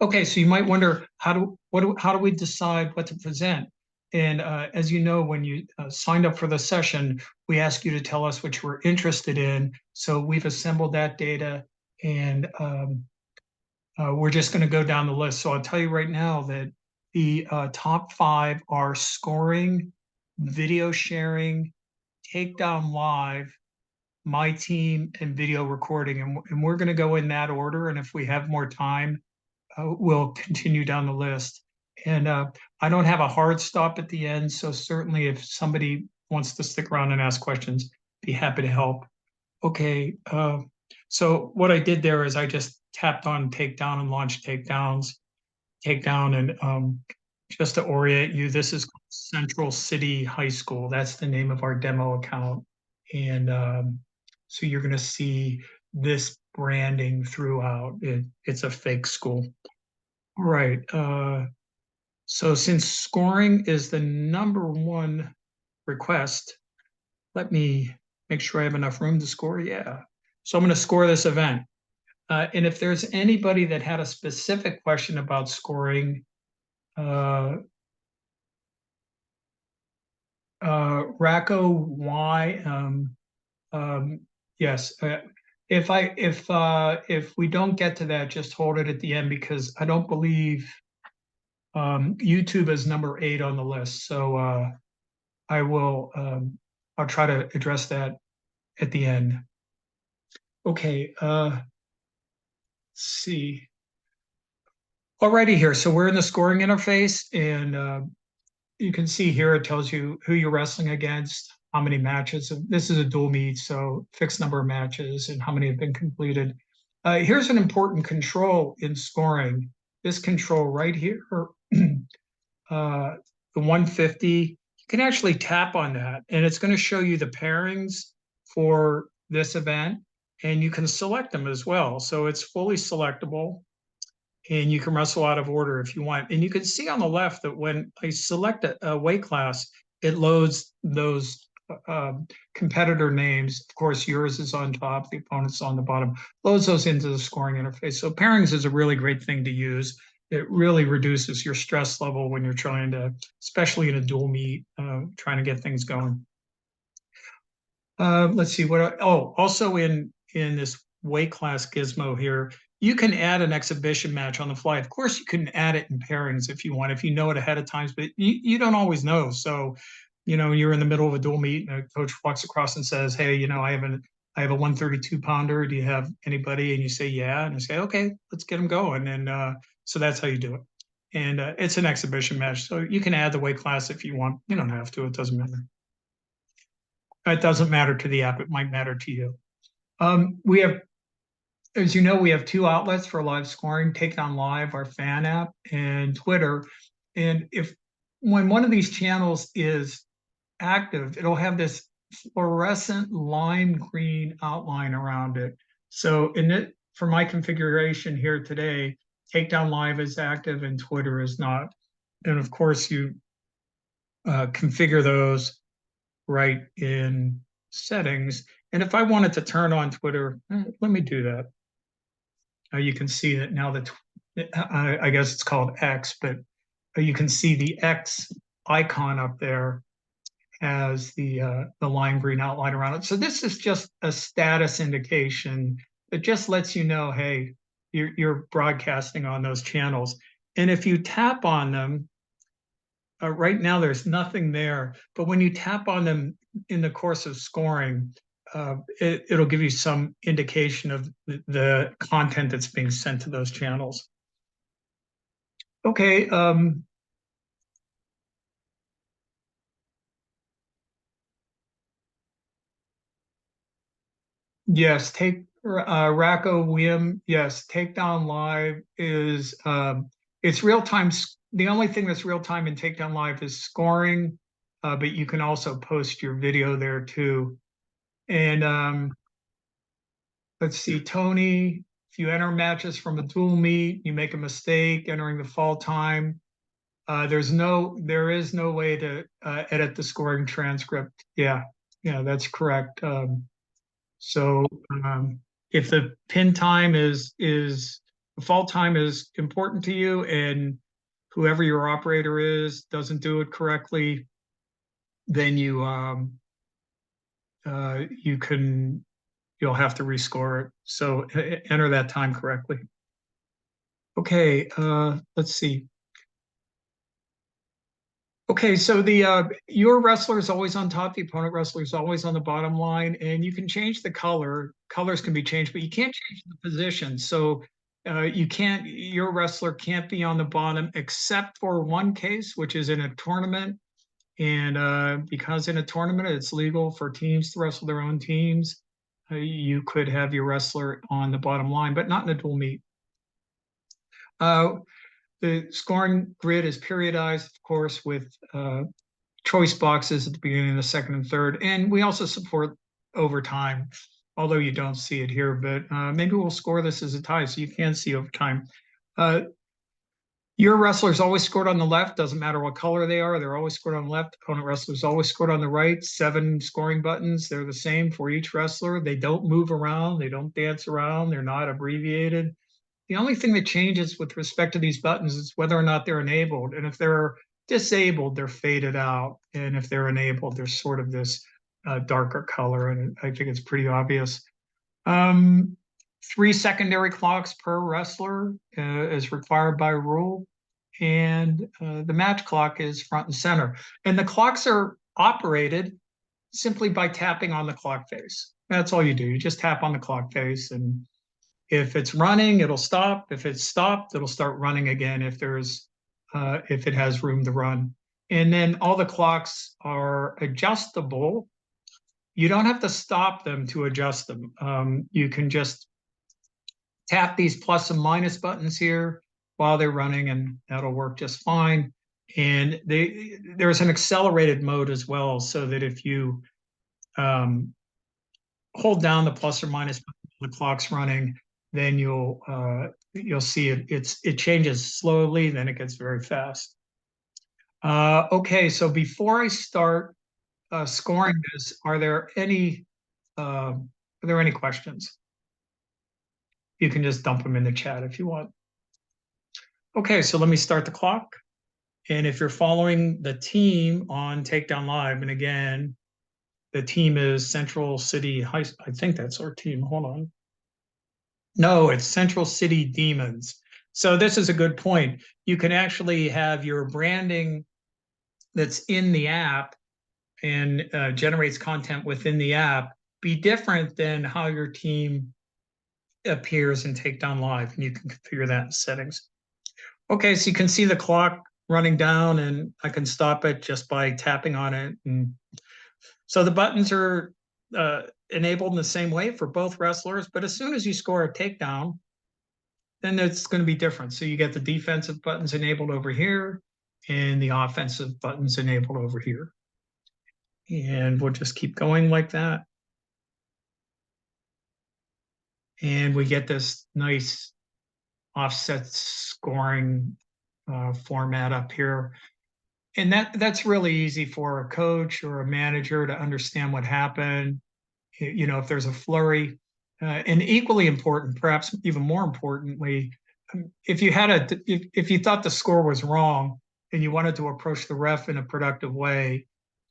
Okay, so you might wonder how do we decide what to present? And as you know, when you signed up for the session, we ask you to tell us what you were interested in. So we've assembled that data, and we're just going to go down the list. So I'll tell you right now that the top five are scoring, video sharing, takedown live, my team, and video recording. And we're going to go in that order. And if we have more time, we'll continue down the list. And I don't have a hard stop at the end. So certainly if somebody wants to stick around and ask questions, be happy to help. Okay. So what I did there is I just tapped on takedown and launched takedown. And just to orient you, this is Central City High School. That's the name of our demo account. And so you're going to see this branding throughout. It's a fake school. All right. So since scoring is the number one request, let me make sure I have enough room to score. Yeah. So I'm going to score this event. And if there's anybody that had a specific question about scoring, Racco Y, yes. If we don't get to that, just hold it at the end because I don't believe YouTube is number 8 on the list. So I will I'll try to address that at the end. Okay, let's see. Alrighty here. So we're in the scoring interface, and you can see here it tells you who you're wrestling against, how many matches. This is a dual meet, so fixed number of matches and how many have been completed. Here's an important control in scoring. This control right here, the 150, you can actually tap on that, and it's going to show you the pairings for this event, and you can select them as well. So it's fully selectable, and you can wrestle out of order if you want. And you can see on the left that when I select a weight class, it loads those competitor names. Of course, yours is on top, the opponent's on the bottom, loads those into the scoring interface. So pairings is a really great thing to use. It really reduces your stress level when you're trying to, especially in a dual meet, trying to get things going. Let's see what. Also in this weight class gizmo here, you can add an exhibition match on the fly. Of course, you can add it in pairings if you want, if you know it ahead of time, but you don't always know. So, you're in the middle of a dual meet and a coach walks across and says, "Hey, I have a 132 pounder. Do you have anybody?" And you say, "Yeah," and you say, "Okay, let's get them going." And so that's how you do it. And it's an exhibition match, so you can add the weight class if you want. You don't have to; it doesn't matter. It doesn't matter to the app; it might matter to you. We have, as you know, we have 2 outlets for live scoring: Takedown Live, our fan app, and Twitter. And when one of these channels is active, it'll have this fluorescent lime green outline around it. So for my configuration here today, Takedown Live is active and Twitter is not. And of course, you configure those right in settings. And if I wanted to turn on Twitter, let me do that. You can see that now that I guess it's called X, but you can see the X icon up there has the lime green outline around it. So this is just a status indication that just lets you know, hey, you're broadcasting on those channels. And if you tap on them, right now there's nothing there, but when you tap on them in the course of scoring, it'll give you some indication of the content that's being sent to those channels. Okay. Yes, Racco Wim. Yes, Takedown Live is it's real time. The only thing that's real time in Takedown Live is scoring, but you can also post your video there too. And let's see, Tony, if you enter matches from a dual meet, you make a mistake entering the fall time. There is no way to edit the scoring transcript. Yeah, that's correct. So if the pin time is the fall time is important to you and whoever your operator is doesn't do it correctly, then you can you'll have to rescore it. So enter that time correctly. Okay, let's see. Okay, so the your wrestler is always on top, the opponent wrestler is always on the bottom line, and you can change the color. Colors can be changed, but you can't change the position. So you can't, your wrestler can't be on the bottom except for one case, which is in a tournament. And because in a tournament it's legal for teams to wrestle their own teams, you could have your wrestler on the bottom line, but not in a dual meet. Uh, the scoring grid is periodized, of course, with choice boxes at the beginning of the second and third. And we also support overtime, although you don't see it here, but maybe we'll score this as a tie so you can see overtime. Your wrestlers always scored on the left, doesn't matter what color they are, they're always scored on the left. Opponent wrestlers always scored on the right. 7 scoring buttons, they're the same for each wrestler. They don't move around, they don't dance around, they're not abbreviated. The only thing that changes with respect to these buttons is whether or not they're enabled. And if they're disabled, they're faded out. And if they're enabled, there's sort of this darker color. And I think it's pretty obvious. 3 secondary clocks per wrestler is required by rule. And the match clock is front and center. And the clocks are operated simply by tapping on the clock face. That's all you do. You just tap on the clock face, and if it's running, it'll stop. If it's stopped, it'll start running again if it has room to run. And then all the clocks are adjustable. You don't have to stop them to adjust them. You can just tap these plus and minus buttons here while they're running, and that'll work just fine. And there's an accelerated mode as well, so that if you hold down the plus or minus button when the clock's running, then you'll see it changes slowly, then it gets very fast. Okay, so before I start scoring this, are there any questions? You can just dump them in the chat if you want. Okay, so let me start the clock. And if you're following the team on Takedown Live, and again, the team is Central City High. I think that's our team. Hold on. No, it's Central City Demons. So this is a good point. You can actually have your branding that's in the app and generates content within the app be different than how your team appears in Takedown Live, and you can configure that in settings. Okay, so you can see the clock running down, and I can stop it just by tapping on it. And so the buttons are enabled in the same way for both wrestlers, but as soon as you score a takedown, then it's going to be different. So you get the defensive buttons enabled over here and the offensive buttons enabled over here. And we'll just keep going like that. And we get this nice offset scoring format up here. And that's really easy for a coach or a manager to understand what happened. You know, if there's a flurry, and equally important, perhaps even more importantly, if you thought the score was wrong and you wanted to approach the ref in a productive way,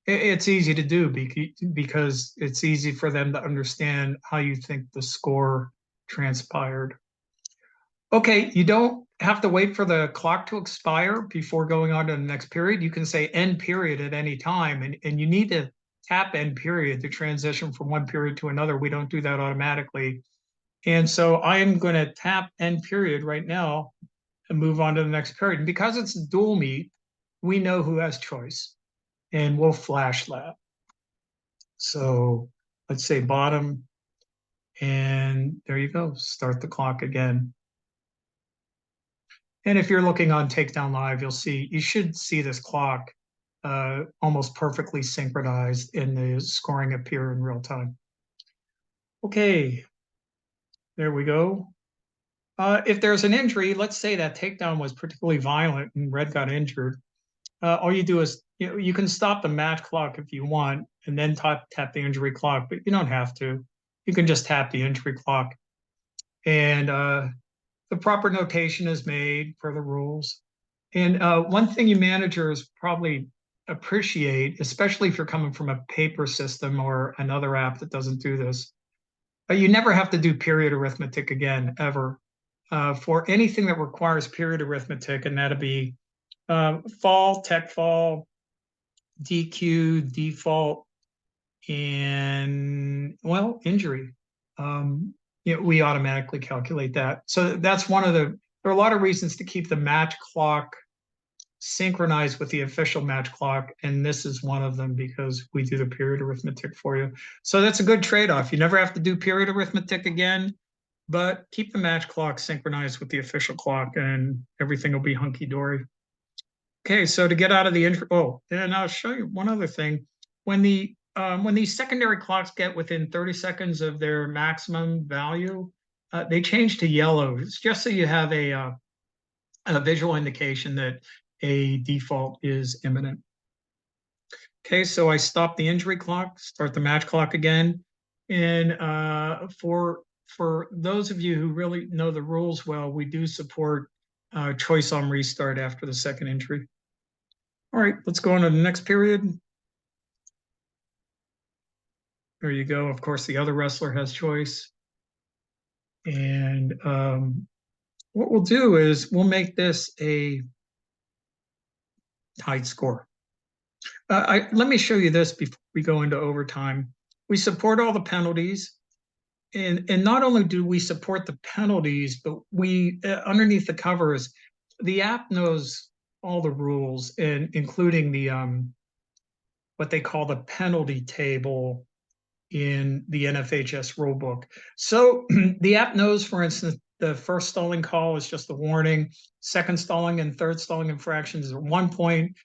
it's easy to do because it's easy for them to understand how you think the score transpired. Okay, you don't have to wait for the clock to expire before going on to the next period. You can say end period at any time, and you need to tap end period to transition from one period to another. We don't do that automatically. And so I am going to tap end period right now and move on to the next period. And because it's a dual meet, we know who has choice, and we'll flash that. So let's say bottom, and there you go. Start the clock again. And if you're looking on Takedown Live, you should see this clock almost perfectly synchronized in the scoring appear in real time. Okay, there we go. If there's an injury, let's say that takedown was particularly violent and red got injured, all you do is you can stop the match clock if you want and then tap the injury clock, but you don't have to. You can just tap the injury clock. And the proper notation is made per the rules. And one thing you managers probably appreciate, especially if you're coming from a paper system or another app that doesn't do this, you never have to do period arithmetic again, ever. For anything that requires period arithmetic, and that'll be fall, tech fall, DQ, default, and well, injury. We automatically calculate that. So that's one of there are a lot of reasons to keep the match clock synchronized with the official match clock, and this is one of them because we do the period arithmetic for you. So that's a good trade-off. You never have to do period arithmetic again, but keep the match clock synchronized with the official clock and everything will be hunky-dory. Okay, so to get out of the intro, and I'll show you one other thing. When these secondary clocks get within 30 seconds of their maximum value, they change to yellow. It's just so you have a visual indication that a default is imminent. Okay, so I stop the injury clock, start the match clock again. And for those of you who really know the rules well, we do support choice on restart after the second injury. All right, let's go on to the next period. There you go. Of course, the other wrestler has choice. And what we'll do is we'll make this a tied score. Let me show you this before we go into overtime. We support all the penalties. And not only do we support the penalties, but we underneath the covers, the app knows all the rules, and including the what they call the penalty table in the NFHS rulebook. So the app knows, for instance, the first stalling call is just a warning. Second stalling and third stalling infractions are 1 point.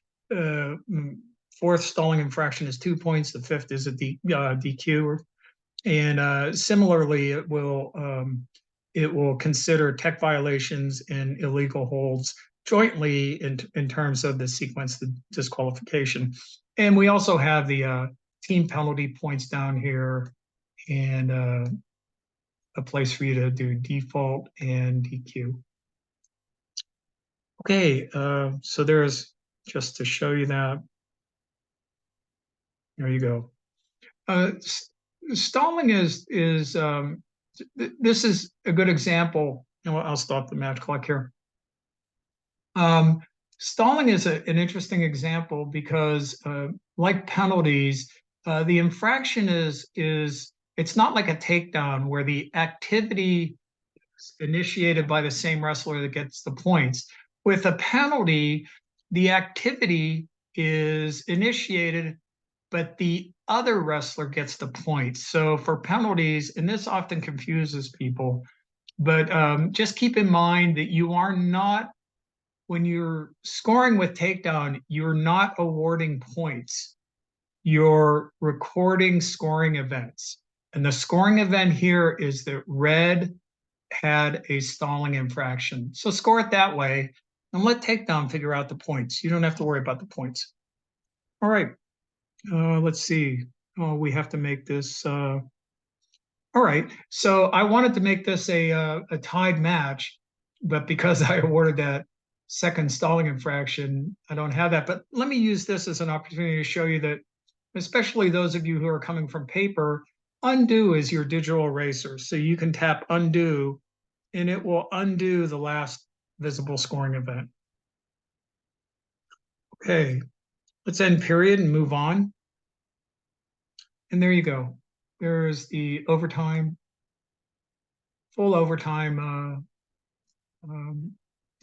Fourth stalling infraction is 2 points. The fifth is a DQ. And similarly, it will consider tech violations and illegal holds jointly in terms of the sequence, the disqualification. And we also have the team penalty points down here, and a place for you to do default and DQ. Okay, so there's, just to show you that, there you go. Stalling is this is a good example. I'll stop the match clock here. Stalling is an interesting example because, like penalties, the infraction is it's not like a takedown where the activity is initiated by the same wrestler that gets the points. With a penalty, the activity is initiated, but the other wrestler gets the points. So for penalties, and this often confuses people, but just keep in mind that you are not, when you're scoring with takedown, you're not awarding points. You're recording scoring events. And the scoring event here is that red had a stalling infraction. So score it that way and let takedown figure out the points. You don't have to worry about the points. All right. Let's see. Oh, we have to make this. All right. So I wanted to make this a tied match, but because I awarded that second stalling infraction, I don't have that. But let me use this as an opportunity to show you that, especially those of you who are coming from paper, undo is your digital eraser. So you can tap undo, and it will undo the last visible scoring event. Okay. Let's end period and move on. And there you go. There's the overtime, full overtime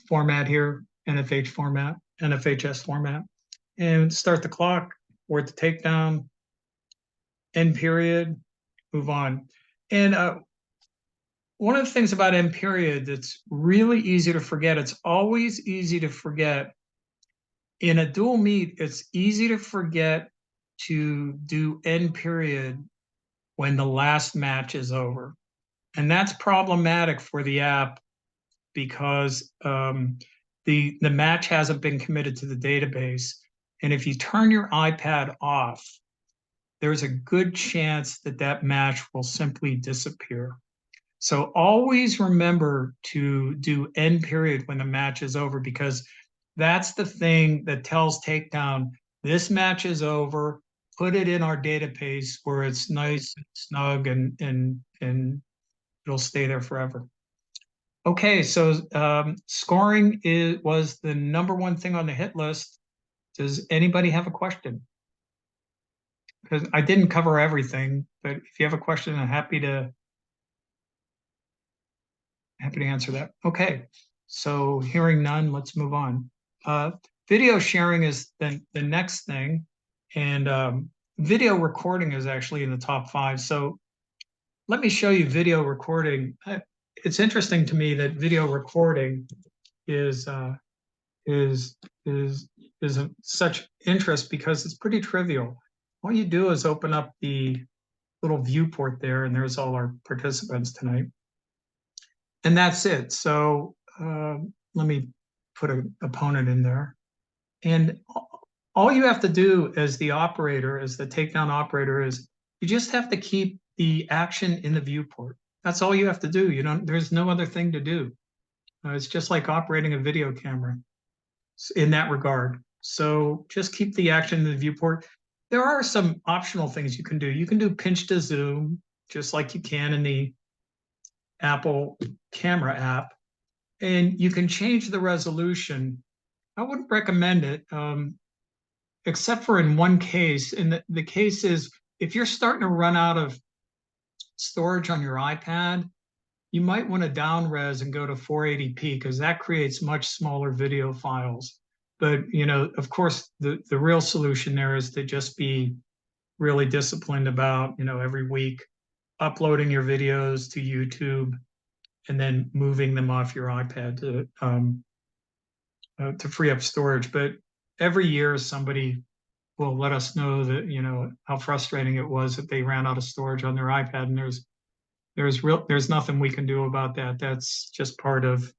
format here, NFHS format. And start the clock, word the takedown, end period, move on. And one of the things about end period that's really easy to forget, it's always easy to forget. In a dual meet, it's easy to forget to do end period when the last match is over. And that's problematic for the app because the match hasn't been committed to the database. And if you turn your iPad off, there's a good chance that that match will simply disappear. So always remember to do end period when the match is over, because that's the thing that tells Takedown this match is over. Put it in our database where it's nice and snug, and it'll stay there forever. Okay, so scoring was the number one thing on the hit list. Does anybody have a question? Because I didn't cover everything, but if you have a question, I'm happy to answer that. Okay, so hearing none, let's move on. Uh, Video sharing is the next thing, and video recording is actually in the top 5. So let me show you video recording. It's interesting to me that video recording is is is of such interest because it's pretty trivial. All you do is open up the little viewport there, and there's all our participants tonight, and that's it. So let me put an opponent in there, and all you have to do as the operator, as the takedown operator, is you just have to keep the action in the viewport. That's all you have to do. You don't. There's no other thing to do. It's just like operating a video camera in that regard. So just keep the action in the viewport. There are some optional things you can do. You can do pinch to zoom, just like you can in the Apple camera app, and you can change the resolution. I wouldn't recommend it, except for in one case. And the case is if you're starting to run out of storage on your iPad, you might want to down res and go to 480p, because that creates much smaller video files. But of course, the real solution there is to just be really disciplined about every week uploading your videos to YouTube and then moving them off your iPad to free up storage. But every year somebody will let us know that how frustrating it was that they ran out of storage on their iPad, and there's nothing we can do about that. That's just part of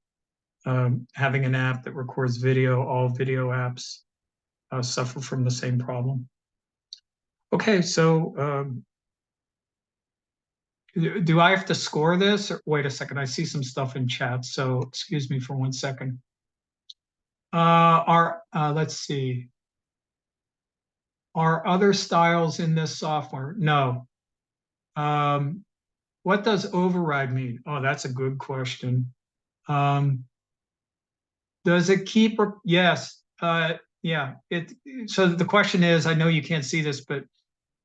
having an app that records video. All video apps suffer from the same problem. Okay, so do I have to score this? Or, wait a second, I see some stuff in chat, so excuse me for 1 second. Let's see. Are other styles in this software? No. What does override mean? Oh, that's a good question. Does it keep? Yes. Yeah. So the question is, I know you can't see this, but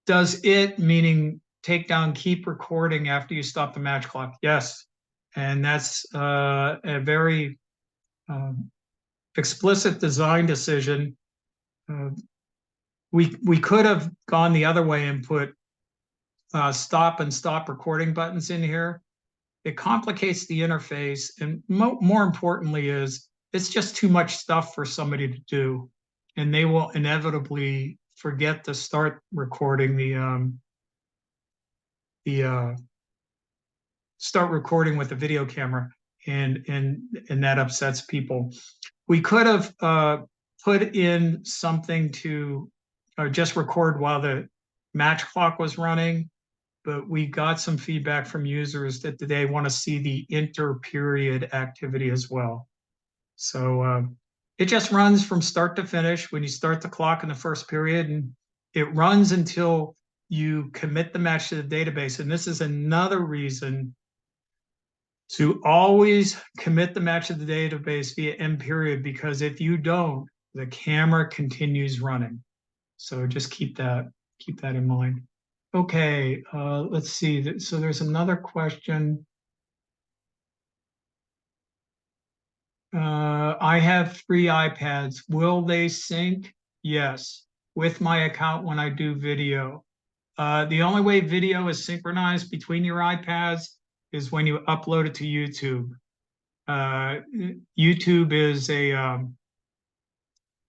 does it, meaning Takedown, keep recording after you stop the match clock? Yes. And that's a very explicit design decision. We could have gone the other way and put stop and stop recording buttons in here. It complicates the interface, and more importantly is it's just too much stuff for somebody to do, and they will inevitably forget to start recording start recording with the video camera, and that upsets people. We could have put in something to just record while the match clock was running, but we got some feedback from users that they want to see the inter-period activity as well. So it just runs from start to finish when you start the clock in the first period, and it runs until you commit the match to the database. And this is another reason to always commit the match to the database via end period, because if you don't, the camera continues running. So just keep that in mind. Okay, let's see. So there's another question. I have 3 iPads. Will they sync? Yes, with my account when I do video. The only way video is synchronized between your iPads is when you upload it to YouTube. YouTube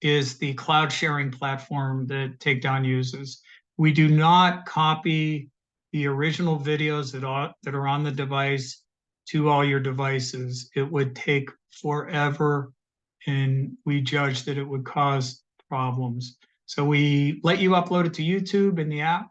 is the cloud sharing platform that Takedown uses. We do not copy the original videos that are on the device to all your devices. It would take forever, and we judge that it would cause problems. So we let you upload it to YouTube in the app,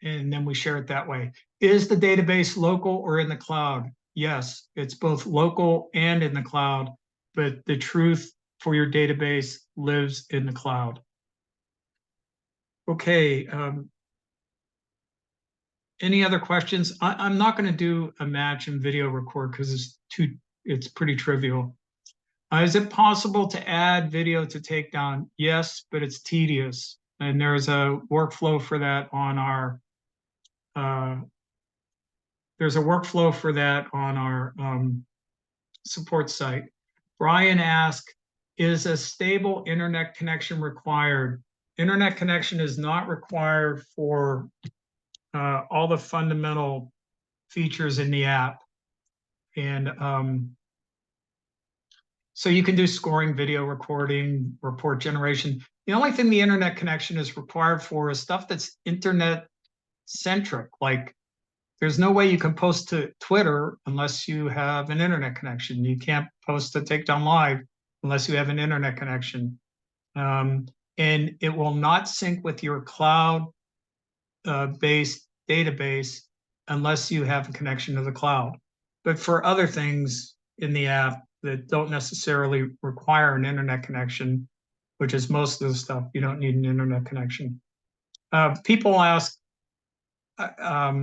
and then we share it that way. Is the database local or in the cloud? yes, it's both local and in the cloud, but the truth for your database lives in the cloud. Okay, any other questions? I'm not going to do a match and video record because it's pretty trivial. Is it possible to add video to Takedown? Yes, but it's tedious. And there's a workflow for that on our uh, support site. Brian asked, is a stable internet connection required? Internet connection is not required for all the fundamental features in the app. And so you can do scoring, video recording, report generation. The only thing the internet connection is required for is stuff that's internet centric. Like there's no way you can post to Twitter unless you have an internet connection. You can't post to Takedown Live unless you have an internet connection. And it will not sync with your cloud based database unless you have a connection to the cloud. But for other things in the app that don't necessarily require an internet connection, which is most of the stuff, you don't need an internet connection. People ask, I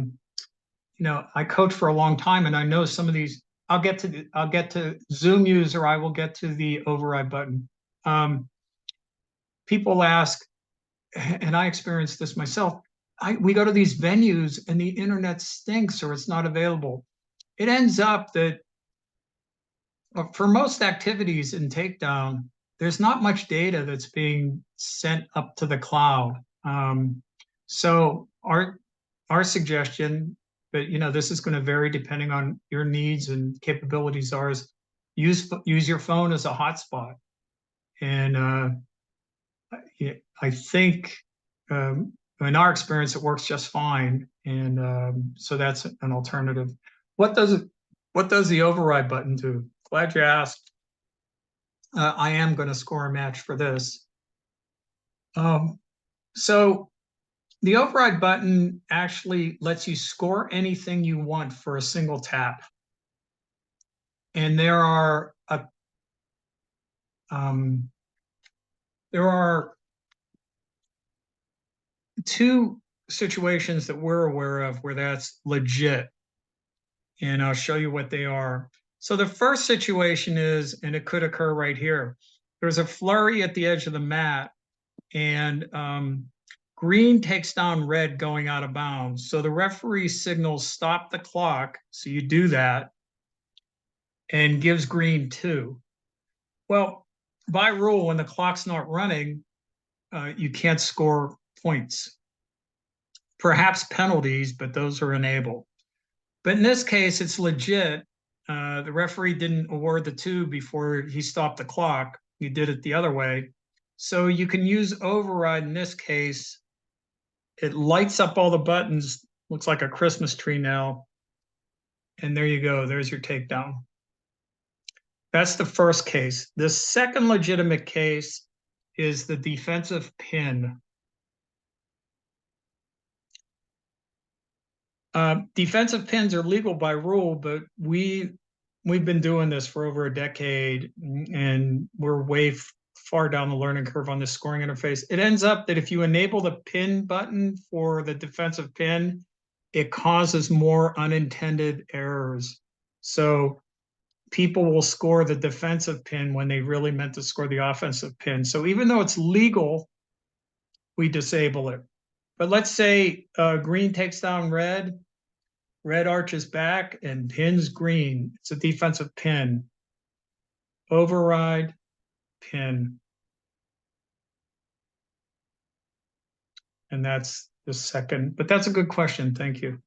coach for a long time, and I know some of these. I'll get to Zoom user. I will get to the override button. People ask, and I experienced this myself. We go to these venues and the internet stinks or it's not available. It ends up that for most activities in Takedown, there's not much data that's being sent up to the cloud. So our suggestion, but this is going to vary depending on your needs and capabilities, is use your phone as a hotspot. And I think in our experience, it works just fine. And so that's an alternative. What does the override button do? Glad you asked. I am going to score a match for this. So the override button actually lets you score anything you want for a single tap. And there are two situations that we're aware of where that's legit. And I'll show you what they are. So the first situation is, and it could occur right here, there's a flurry at the edge of the mat, and green takes down red going out of bounds. So the referee signals stop the clock. So you do that and gives green 2. Well, by rule, when the clock's not running, you can't score points. Perhaps penalties, but those are enabled. But in this case, it's legit. The referee didn't award the 2 before he stopped the clock. He did it the other way. So you can use override in this case. It lights up all the buttons. Looks like a Christmas tree now. And there you go. There's your takedown. That's the first case. The second legitimate case is the defensive pin. Defensive pins are legal by rule, but we've been doing this for over a decade, and we're way far down the learning curve on this scoring interface. It ends up that if you enable the pin button for the defensive pin, it causes more unintended errors. So people will score the defensive pin when they really meant to score the offensive pin. So even though it's legal, we disable it. But let's say green takes down red, red arches back, and pins green. It's a defensive pin. Override, pin. And that's the second, but that's a good question. Thank you.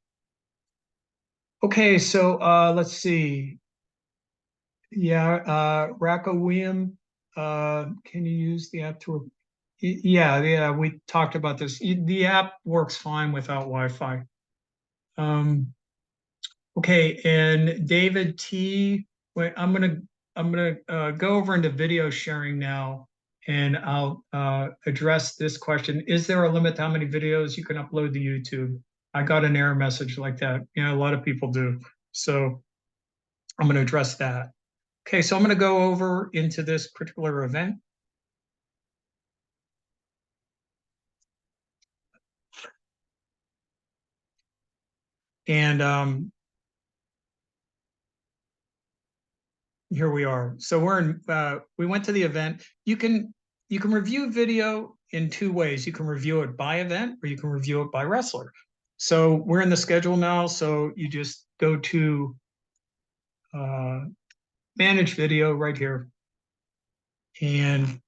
Okay, so let's see. Yeah, Racco William, can you use the app to? Yeah, we talked about this. The app works fine without Wi-Fi. Okay, and David T. Wait, I'm gonna go over into video sharing now, and I'll address this question. Is there a limit to how many videos you can upload to YouTube? I got an error message like that. A lot of people do. So I'm going to address that. Okay, so I'm going to go over into this particular event. And here we are. So we went to the event. You can review video in two ways. You can review it by event or you can review it by wrestler. So we're in the schedule now. So you just go to uh, manage video right here. And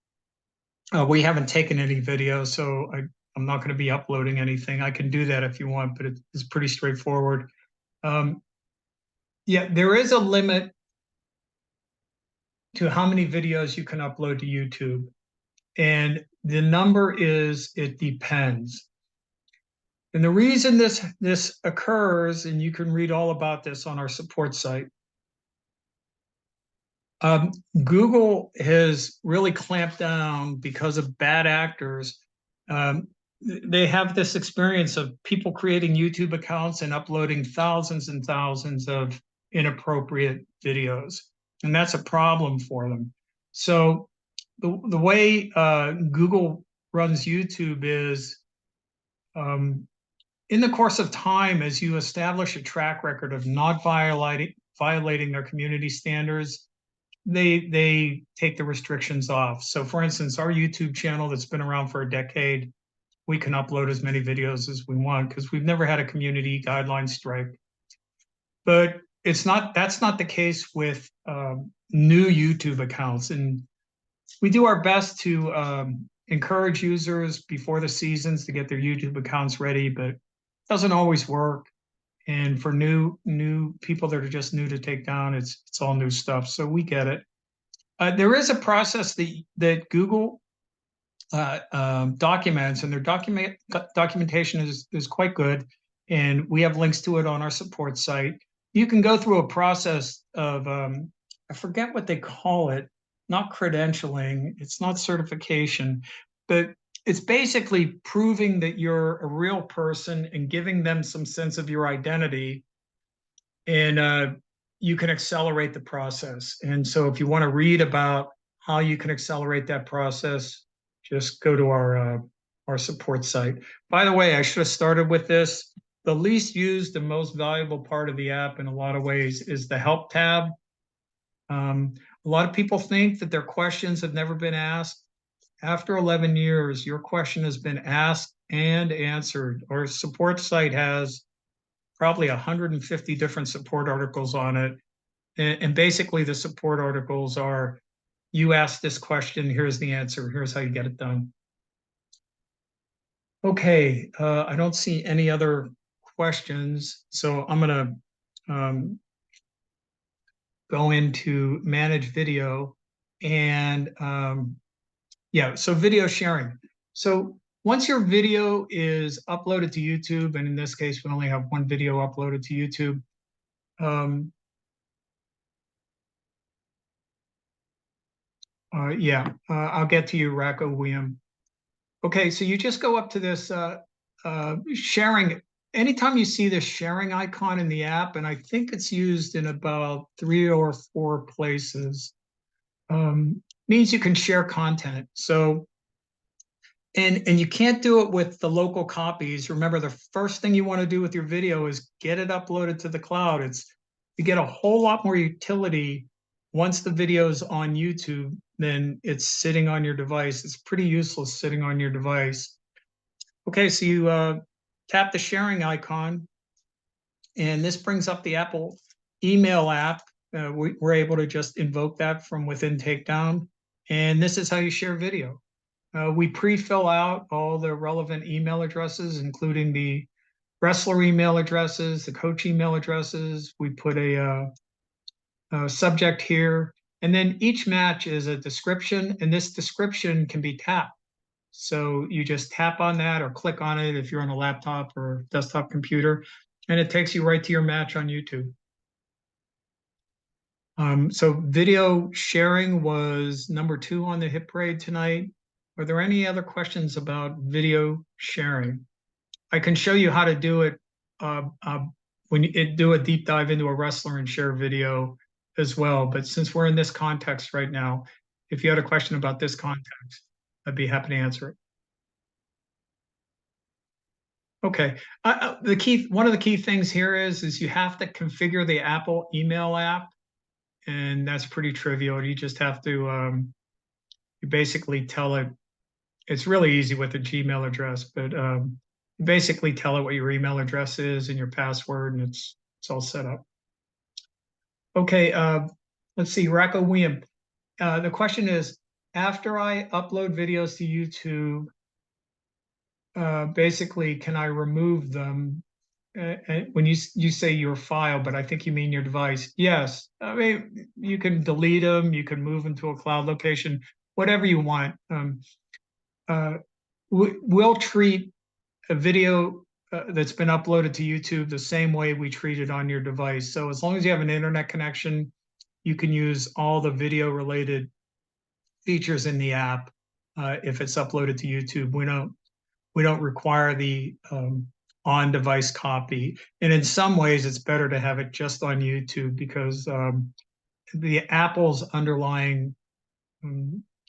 we haven't taken any video, so I'm not going to be uploading anything. I can do that if you want, but it's pretty straightforward. Um, yeah, there is a limit to how many videos you can upload to YouTube. And the number is, it depends. And the reason this occurs, and you can read all about this on our support site, um, Google has really clamped down because of bad actors. Um, they have this experience of people creating YouTube accounts and uploading thousands and thousands of inappropriate videos. And that's a problem for them. So the way Google runs YouTube is in the course of time, as you establish a track record of not violating their community standards, they take the restrictions off. So for instance, our YouTube channel that's been around for a decade, we can upload as many videos as we want because we've never had a community guideline strike. But that's not the case with new YouTube accounts. And we do our best to encourage users before the seasons to get their YouTube accounts ready, but it doesn't always work. And for new people that are just new to Takedown, it's all new stuff. So we get it. There is a process that Google documents, and their documentation is quite good, and we have links to it on our support site. You can go through a process of I forget what they call it, not credentialing, it's not certification, but it's basically proving that you're a real person and giving them some sense of your identity, and you can accelerate the process. And so if you want to read about how you can accelerate that process, just go to our support site. By the way, I should have started with this. The least used and most valuable part of the app in a lot of ways is the help tab. A lot of people think that their questions have never been asked. After 11 years, your question has been asked and answered. Our support site has probably 150 different support articles on it. And basically the support articles are, you asked this question, here's the answer, here's how you get it done. Okay, I don't see any other questions, so I'm gonna go into manage video. And yeah, so video sharing. So once your video is uploaded to YouTube, and in this case, we only have one video uploaded to YouTube, yeah, I'll get to you, Racco William. Okay, so you just go up to this sharing. Anytime you see this sharing icon in the app, and I think it's used in about 3 or 4 places, means you can share content. So, and you can't do it with the local copies. Remember, the first thing you want to do with your video is get it uploaded to the cloud. You get a whole lot more utility once the video is on YouTube than it's sitting on your device. It's pretty useless sitting on your device. Okay, so you tap the sharing icon, and this brings up the Apple email app. We're able to just invoke that from within Takedown, and this is how you share video. We pre-fill out all the relevant email addresses, including the wrestler email addresses, the coach email addresses. We put a subject here, and then each match is a description, and this description can be tapped. So you just tap on that or click on it if you're on a laptop or desktop computer, and it takes you right to your match on YouTube. So video sharing was number 2 on the hit parade tonight. Are there any other questions about video sharing? I can show you how to do it when you do a deep dive into a wrestler and share video. as well. But since we're in this context right now, if you had a question about this context, I'd be happy to answer it. Okay. One of the key things here is you have to configure the Apple email app, and that's pretty trivial. You just have to you basically tell it. It's really easy with a Gmail address, but you basically tell it what your email address is and your password, and it's all set up. Okay. Let's see, Rocco William. The question is, after I upload videos to YouTube, basically, can I remove them? When you say your file, but I think you mean your device. Yes, I mean you can delete them, you can move them to a cloud location, whatever you want. Uh, we'll treat a video that's been uploaded to YouTube the same way we treat it on your device. So as long as you have an internet connection, you can use all the video related features in the app if it's uploaded to YouTube. We don't require the on-device copy. And in some ways, it's better to have it just on YouTube because the Apple's underlying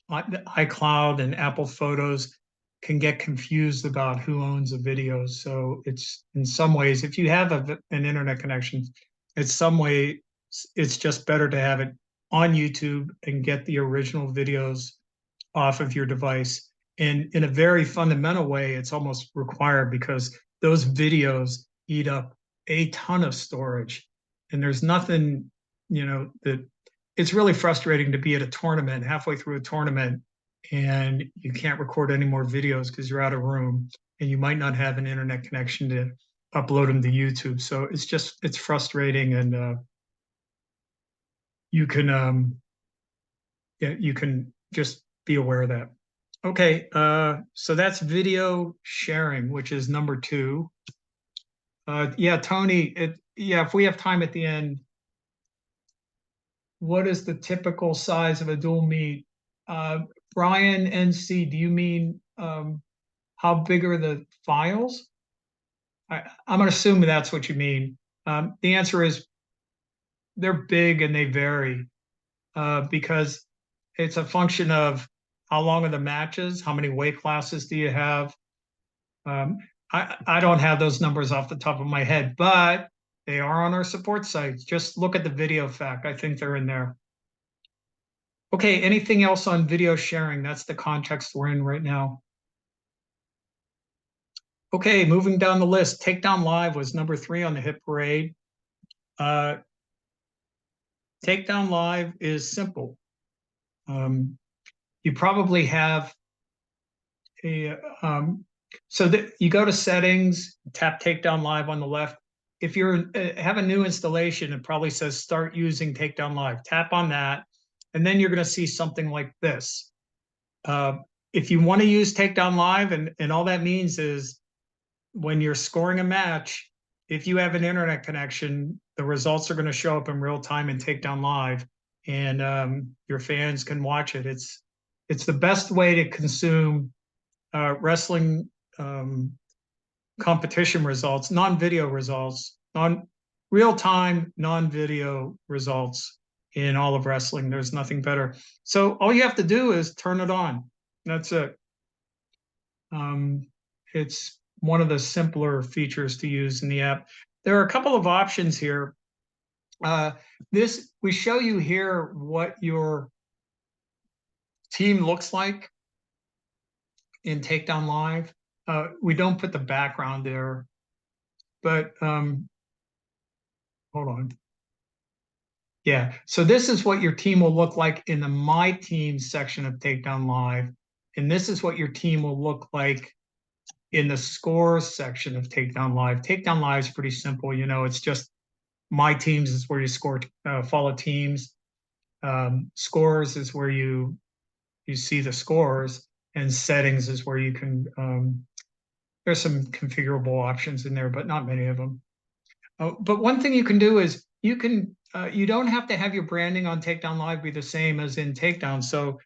iCloud and Apple Photos can get confused about who owns the videos. So it's in some ways, if you have an internet connection, in some way, it's just better to have it on YouTube and get the original videos off of your device. And in a very fundamental way, it's almost required because those videos eat up a ton of storage. And there's nothing, that it's really frustrating to be at a tournament, halfway through a tournament, and you can't record any more videos because you're out of room and you might not have an internet connection to upload them to YouTube. So it's frustrating, and you can you can just be aware of that. Okay, so that's video sharing, which is number 2. Yeah, Tony, if we have time at the end, what is the typical size of a dual meet? Brian NC, do you mean how big are the files? I'm going to assume that's what you mean. The answer is they're big and they vary because it's a function of how long are the matches, how many weight classes do you have. I don't have those numbers off the top of my head, but they are on our support sites. Just look at the video fact. I think they're in there. Okay, anything else on video sharing? That's the context we're in right now. Okay, moving down the list. Takedown Live was number 3 on the hit parade. Takedown Live is simple. You probably have so that you go to settings, tap Takedown Live on the left. If you have a new installation, it probably says start using Takedown Live. Tap on that, and then you're going to see something like this. If you want to use Takedown Live, and all that means is when you're scoring a match, if you have an internet connection, the results are going to show up in real time in Takedown Live, and your fans can watch it. It's the best way to consume wrestling competition results, non-video results, real-time non-video results in all of wrestling. There's nothing better. So all you have to do is turn it on. That's it. It's one of the simpler features to use in the app. There are a couple of options here. We show you here what your team looks like in Takedown Live. We don't put the background there, but hold on. Yeah, so this is what your team will look like in the My Team section of Takedown Live, and this is what your team will look like in the Scores section of Takedown Live. Takedown Live is pretty simple. It's just My Teams is where you score, follow teams. Scores is where you see the scores, and settings is where you can there's some configurable options in there, but not many of them. But one thing you can do is you don't have to have your branding on Takedown Live be the same as in Takedown. So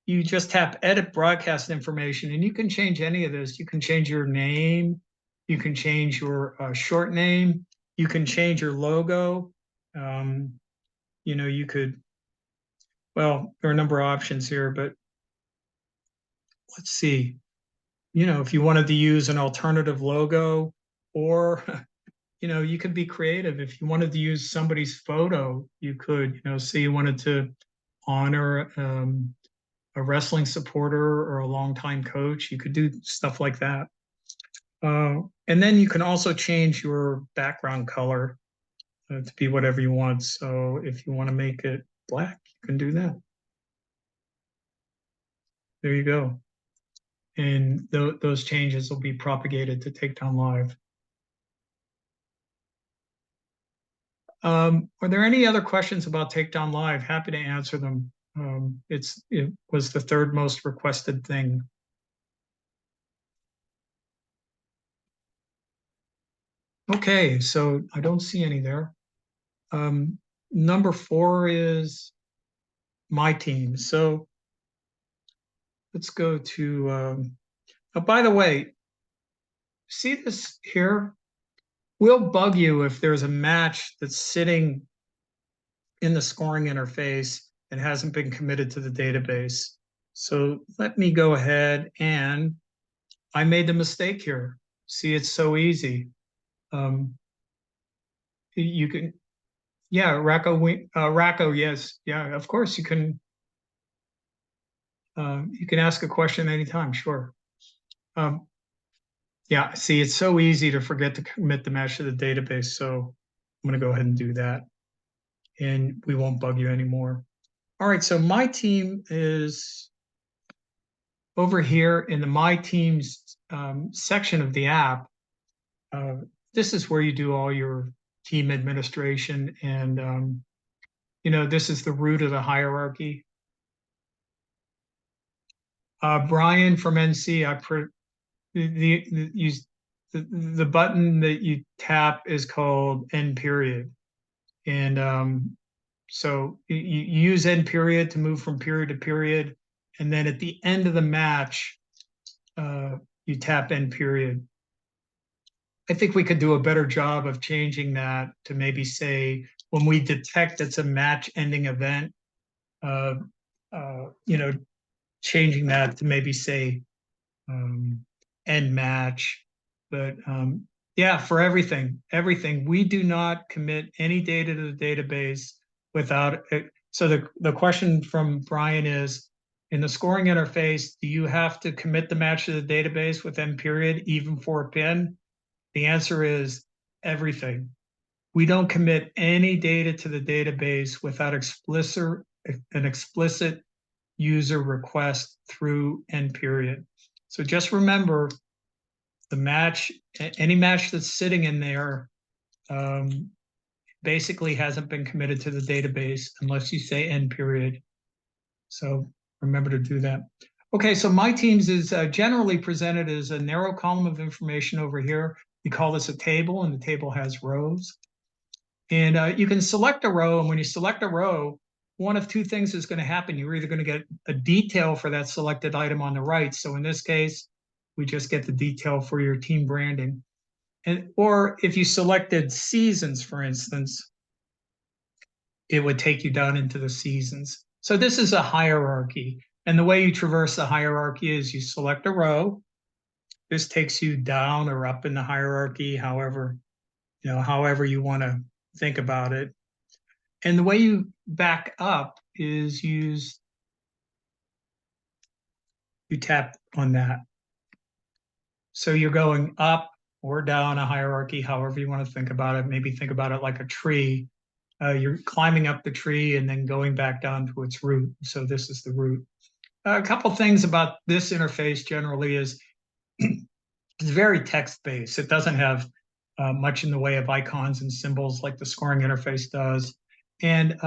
you just tap edit broadcast information, and you can change any of this. You can change your name, you can change your short name, you can change your logo. you could, well, there are a number of options here, but let's see. If you wanted to use an alternative logo, or you could be creative. If you wanted to use somebody's photo, you could, say you wanted to honor a wrestling supporter or a longtime coach, you could do stuff like that. And then you can also change your background color to be whatever you want. So if you want to make it black, you can do that. There you go. And those changes will be propagated to Takedown Live. Are there any other questions about Takedown Live? Happy to answer them. It was the third most requested thing. Okay, so I don't see any there. Number 4 is my team. So let's go to, oh, by the way, see this here? We'll bug you if there's a match that's sitting in the scoring interface and hasn't been committed to the database. So let me go ahead, and I made the mistake here. See, it's so easy. You can, yeah, Racco, yes, yeah, of course you can ask a question anytime, sure. Yeah, see, it's so easy to forget to commit the match to the database, so I'm going to go ahead and do that, and we won't bug you anymore. All right, so my team is over here in the My Teams section of the app. This is where you do all your team administration, and this is the root of the hierarchy. Brian from NC, the button that you tap is called end period, and so you use end period to move from period to period, and then at the end of the match, you tap end period. I think we could do a better job of changing that to maybe say when we detect it's a match-ending event, uh, changing that to maybe say end match. But yeah, for everything, we do not commit any data to the database without it. So the question from Brian is, in the scoring interface, do you have to commit the match to the database with end period, even for a pin? The answer is everything. We don't commit any data to the database without an explicit user request through end period. So just remember, any match that's sitting in there basically hasn't been committed to the database unless you say end period. So remember to do that. Okay, so my teams is generally presented as a narrow column of information over here. We call this a table, and the table has rows. And you can select a row, and when you select a row, one of two things is going to happen. You're either going to get a detail for that selected item on the right. So in this case, we just get the detail for your team branding. Or if you selected seasons, for instance, it would take you down into the seasons. So this is a hierarchy. And the way you traverse the hierarchy is you select a row. This takes you down or up in the hierarchy, however you want to think about it. And the way you back up is you tap on that. So you're going up or down a hierarchy, however you want to think about it. Maybe think about it like a tree. You're climbing up the tree and then going back down to its root. So this is the root. A couple things about this interface generally is it's very text-based. It doesn't have much in the way of icons and symbols like the scoring interface does. And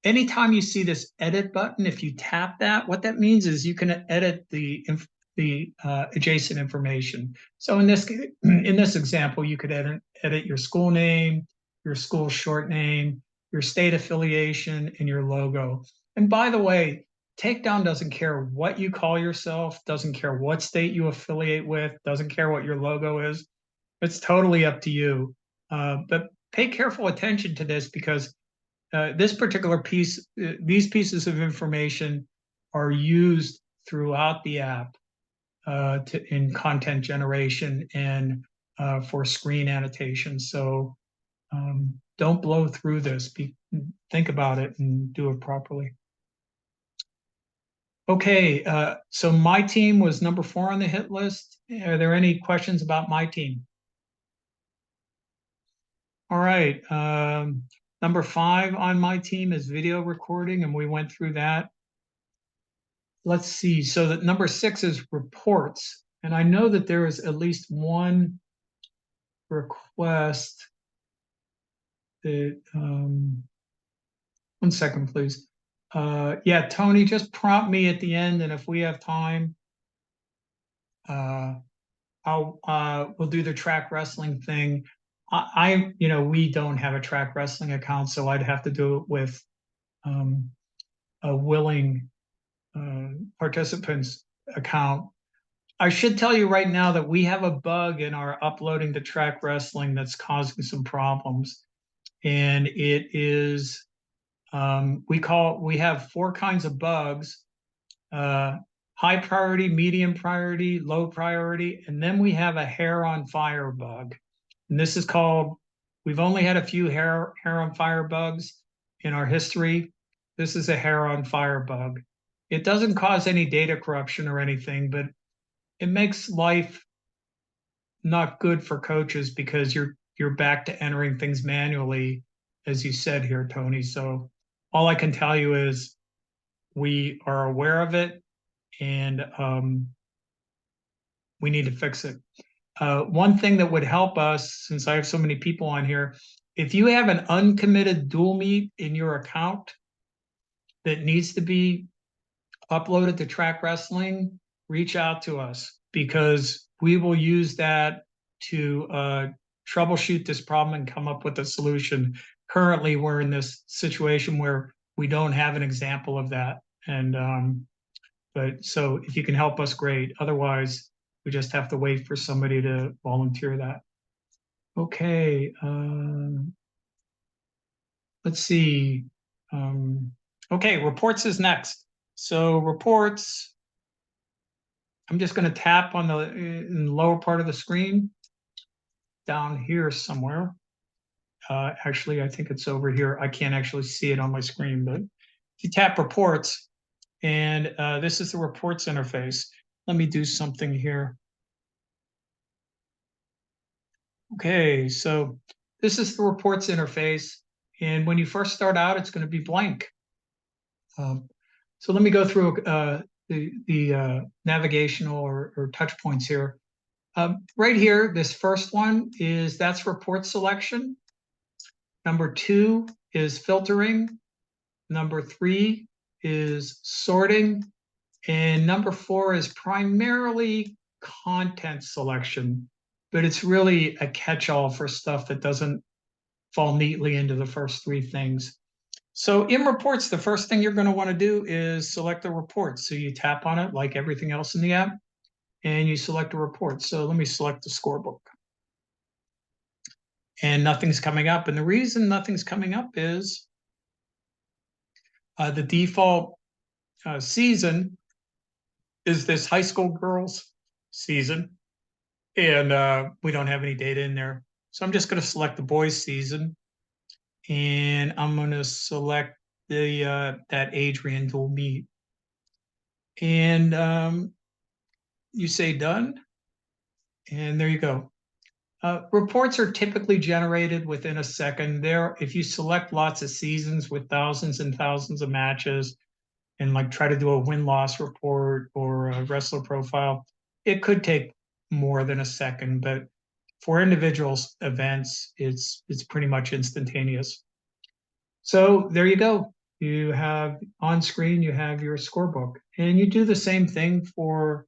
anytime you see this edit button, if you tap that, what that means is you can edit the adjacent information. So in this example, you could edit your school name, your school short name, your state affiliation, and your logo. And by the way, Takedown doesn't care what you call yourself, doesn't care what state you affiliate with, doesn't care what your logo is. It's totally up to you. But pay careful attention to this, because this particular piece, these pieces of information are used throughout the app in content generation and for screen annotation. So don't blow through this. Think about it and do it properly. Okay, so my team was number 4 on the hit list. Are there any questions about my team? All right. Number 5 on my team is video recording, and we went through that. Let's see. So that number 6 is reports. And I know that there is at least one request that, 1 second, please. Yeah, Tony, just prompt me at the end, and if we have time, we'll do the track wrestling thing. We don't have a track wrestling account, so I'd have to do it with a willing participants account. I should tell you right now that we have a bug in our uploading to track wrestling that's causing some problems. And it is, we have 4 kinds of bugs, high priority, medium priority, low priority, and then we have a hair on fire bug. And this is called, we've only had a few hair on fire bugs in our history. This is a hair on fire bug. It doesn't cause any data corruption or anything, but it makes life not good for coaches because you're back to entering things manually, as you said here, Tony. So all I can tell you is we are aware of it, and we need to fix it. One thing that would help us, since I have so many people on here, if you have an uncommitted dual meet in your account that needs to be uploaded to track wrestling, reach out to us, because we will use that to troubleshoot this problem and come up with a solution. Currently, we're in this situation where we don't have an example of that. And but so if you can help us, great. Otherwise, we just have to wait for somebody to volunteer that. Okay. Let's see. Okay, reports is next. So reports, I'm just going to tap on in the lower part of the screen down here somewhere. Actually, I think it's over here. I can't actually see it on my screen, but if you tap reports, and this is the reports interface. Let me do something here. Okay, so this is the reports interface. And when you first start out, it's going to be blank. So let me go through the navigational or touch points here. Right here, this first one that's report selection. Number 2 is filtering. Number 3 is sorting. And number 4 is primarily content selection, but it's really a catch-all for stuff that doesn't fall neatly into the first 3 things. So in reports, the first thing you're going to want to do is select the report. So you tap on it like everything else in the app, and you select a report. So let me select the scorebook. And nothing's coming up. And the reason nothing's coming up is the default season is this high school girls season. And we don't have any data in there. So I'm just going to select the boys season. And I'm going to select the that Adrian dual meet. And you say done. And there you go. Reports are typically generated within a second. If you select lots of seasons with thousands and thousands of matches and like try to do a win-loss report or a wrestler profile, it could take more than a second, but for individual events, it's pretty much instantaneous. So there you go. You have on screen, you have your scorebook, and you do the same thing for,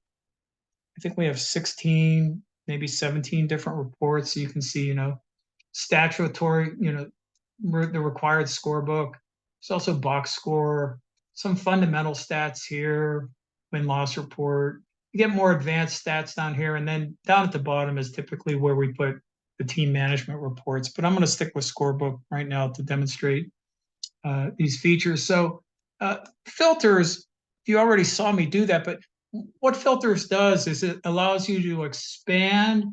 I think we have 16, maybe 17 different reports. So you can see, statutory, the required scorebook. There's also box score, some fundamental stats here, win-loss report. You get more advanced stats down here, and then down at the bottom is typically where we put the team management reports. But I'm going to stick with scorebook right now to demonstrate. these features. So filters, you already saw me do that, but what filters does is it allows you to expand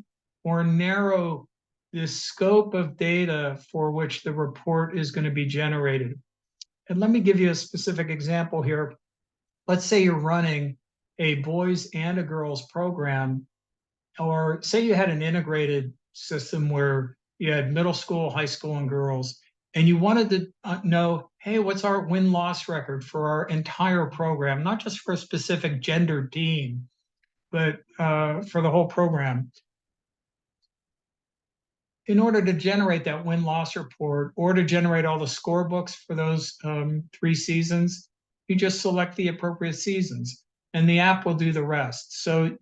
or narrow the scope of data for which the report is going to be generated. And let me give you a specific example here. Let's say you're running a boys and a girls program, or say you had an integrated system where you had middle school, high school, and girls, and you wanted to know, hey, what's our win-loss record for our entire program, not just for a specific gender team, but for the whole program. In order to generate that win-loss report or to generate all the scorebooks for those 3 seasons, you just select the appropriate seasons, and the app will do the rest. So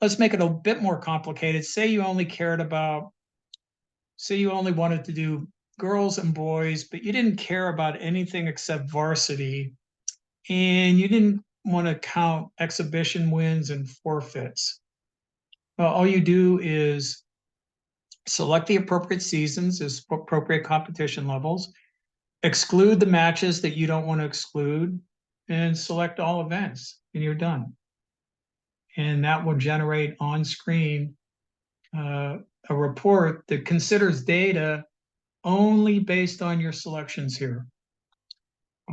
let's make it a bit more complicated. Say you only wanted to do girls and boys, but you didn't care about anything except varsity, and you didn't want to count exhibition wins and forfeits. Well, all you do is select the appropriate seasons as appropriate competition levels, exclude the matches that you don't want to exclude, and select all events, and you're done. And that will generate on screen a report that considers data only based on your selections here.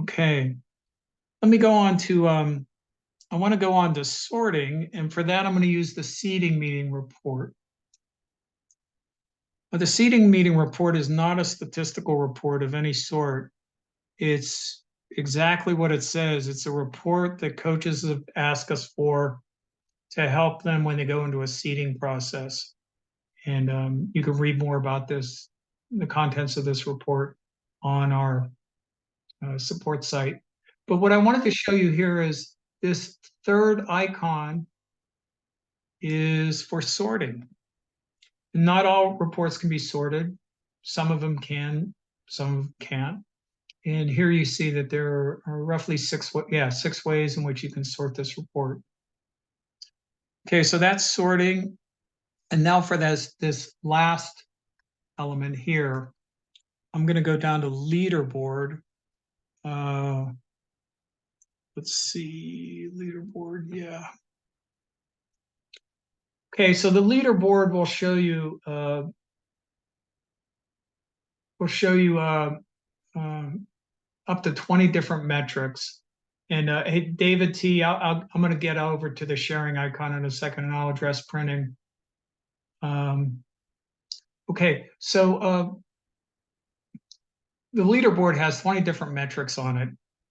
Okay, let me go on to, I want to go on to sorting, and for that, I'm going to use the seeding meeting report. But the seeding meeting report is not a statistical report of any sort. It's exactly what it says. It's a report that coaches have asked us for to help them when they go into a seeding process. And you can read more about this, the contents of this report, on our support site. But what I wanted to show you here is this third icon is for sorting. Not all reports can be sorted. Some of them can, some of them can't. And here you see that there are roughly 6 ways in which you can sort this report. Okay, so that's sorting. And now for this last element here, I'm going to go down to leaderboard. Let's see, leaderboard, yeah. Okay, so the leaderboard will show you up to 20 different metrics. And hey, David T, I'm going to get over to the sharing icon in a second, and I'll address printing. Okay, so the leaderboard has 20 different metrics on it.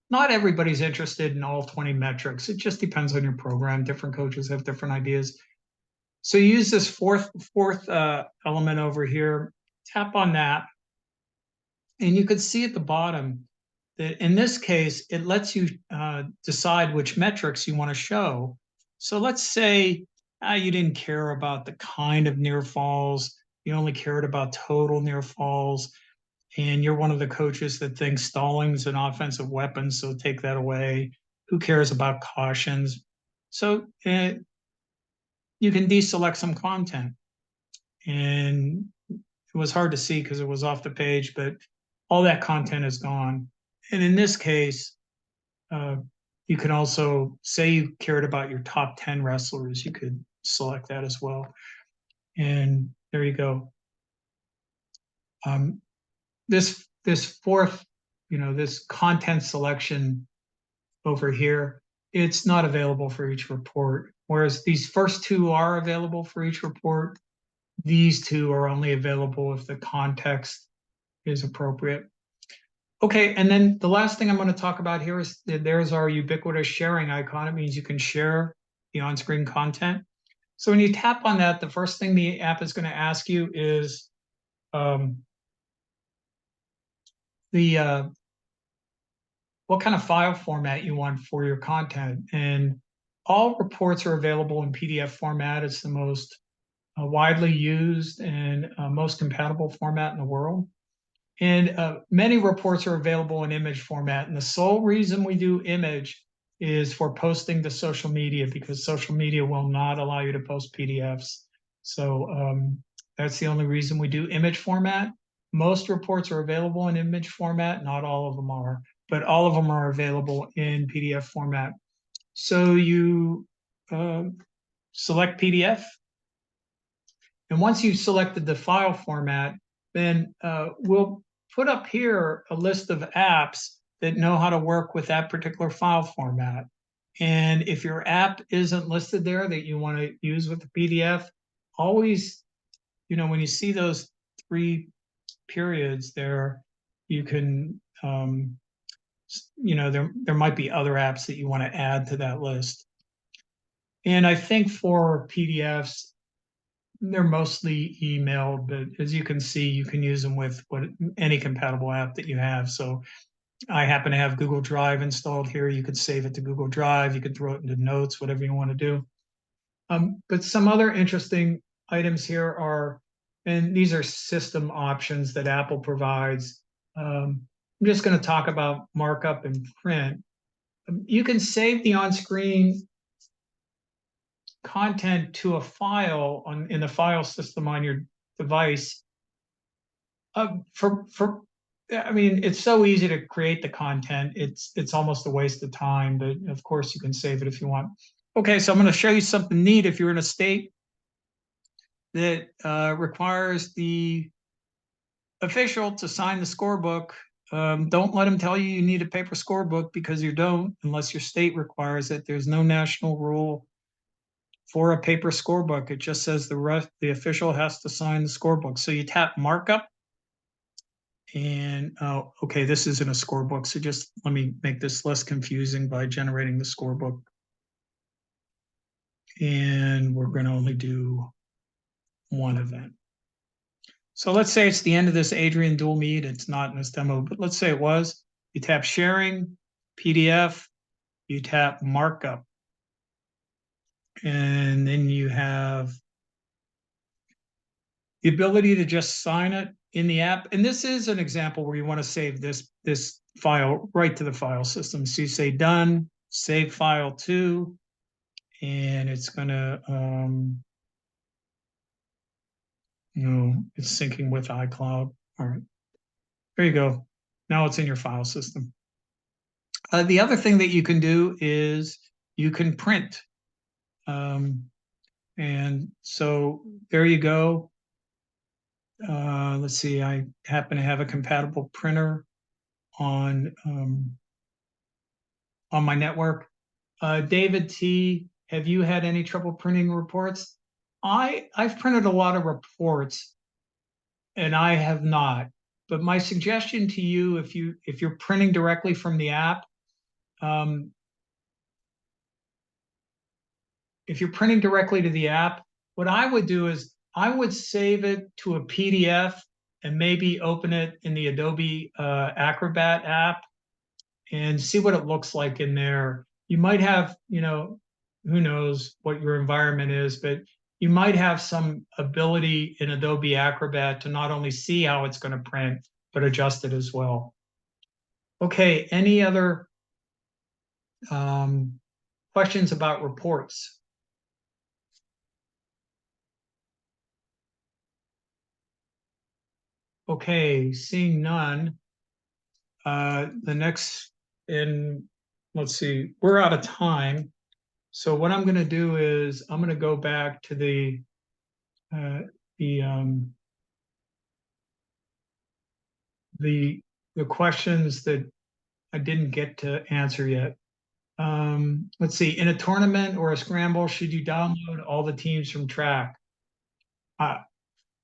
Not everybody's interested in all 20 metrics. It just depends on your program. Different coaches have different ideas. So you use this fourth element over here, tap on that, and you can see at the bottom that in this case, it lets you decide which metrics you want to show. So let's say you didn't care about the kind of near falls, you only cared about total near falls, and you're one of the coaches that thinks stalling is an offensive weapon, so take that away. Who cares about cautions? So you can deselect some content. And it was hard to see because it was off the page, but all that content is gone. And in this case, you can also say you cared about your top 10 wrestlers. You could select that as well. And there you go. This fourth, this content selection over here, it's not available for each report. Whereas these first 2 are available for each report, these 2 are only available if the context is appropriate. Okay, and then the last thing I'm going to talk about here is that there's our ubiquitous sharing icon. It means you can share the on-screen content. So when you tap on that, the first thing the app is going to ask you is what kind of file format you want for your content. And all reports are available in PDF format. It's the most widely used and most compatible format in the world. And many reports are available in image format. And the sole reason we do image is for posting to social media, because social media will not allow you to post PDFs. So that's the only reason we do image format. Most reports are available in image format. Not all of them are, but all of them are available in PDF format. So you select PDF. And once you've selected the file format, then we'll put up here a list of apps that know how to work with that particular file format. And if your app isn't listed there that you want to use with the PDF, always, when you see those 3 periods there, you can, there might be other apps that you want to add to that list. And I think for PDFs, they're mostly emailed, but as you can see, you can use them with any compatible app that you have. So I happen to have Google Drive installed here. You could save it to Google Drive. You could throw it into notes, whatever you want to do. But some other interesting items here are, and these are system options that Apple provides. I'm just going to talk about markup and print. You can save the on-screen content to a file in the file system on your device. I mean, it's so easy to create the content. It's almost a waste of time, but of course you can save it if you want. Okay, so I'm going to show you something neat. If you're in a state that requires the official to sign the scorebook, don't let them tell you need a paper scorebook, because you don't, unless your state requires it. There's no national rule for a paper scorebook. It just says the official has to sign the scorebook. So you tap markup, and okay, this isn't a scorebook, so just let me make this less confusing by generating the scorebook. And we're going to only do one event. So let's say it's the end of this Adrian dual meet. It's not in this demo, but let's say it was. You tap sharing, PDF, you tap markup, and then you have the ability to just sign it in the app. And this is an example where you want to save this file right to the file system. So you say done, save file to, and it's going to, it's syncing with iCloud. All right, there you go. Now it's in your file system. The other thing that you can do is you can print. And so there you go. Let's see, I happen to have a compatible printer on my network. David T, have you had any trouble printing reports? I've printed a lot of reports, and I have not. But my suggestion to you, if you're printing directly from the app, if you're printing directly to the app, what I would do is I would save it to a PDF and maybe open it in the Adobe Acrobat app and see what it looks like in there. You might have, who knows what your environment is, but you might have some ability in Adobe Acrobat to not only see how it's going to print, but adjust it as well. Okay, any other questions about reports? Okay, seeing none. The next, let's see, we're out of time. So what I'm going to do is I'm going to go back to the questions that I didn't get to answer yet. Let's see, in a tournament or a scramble, should you download all the teams from track?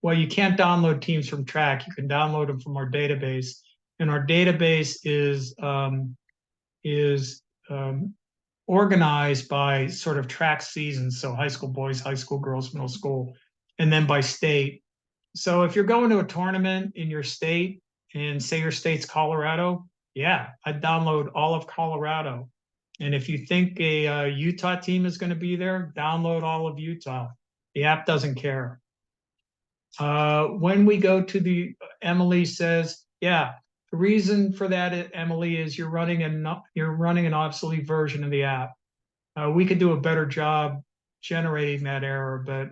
Well, you can't download teams from track. You can download them from our database, and our database is organized by sort of track seasons. So high school boys, high school girls, middle school, and then by state. So if you're going to a tournament in your state, and say your state's Colorado, yeah, I'd download all of Colorado. And if you think a Utah team is going to be there, download all of Utah. The app doesn't care. When we go to Emily says, yeah, the reason for that, Emily, is you're running an obsolete version of the app. We could do a better job generating that error, but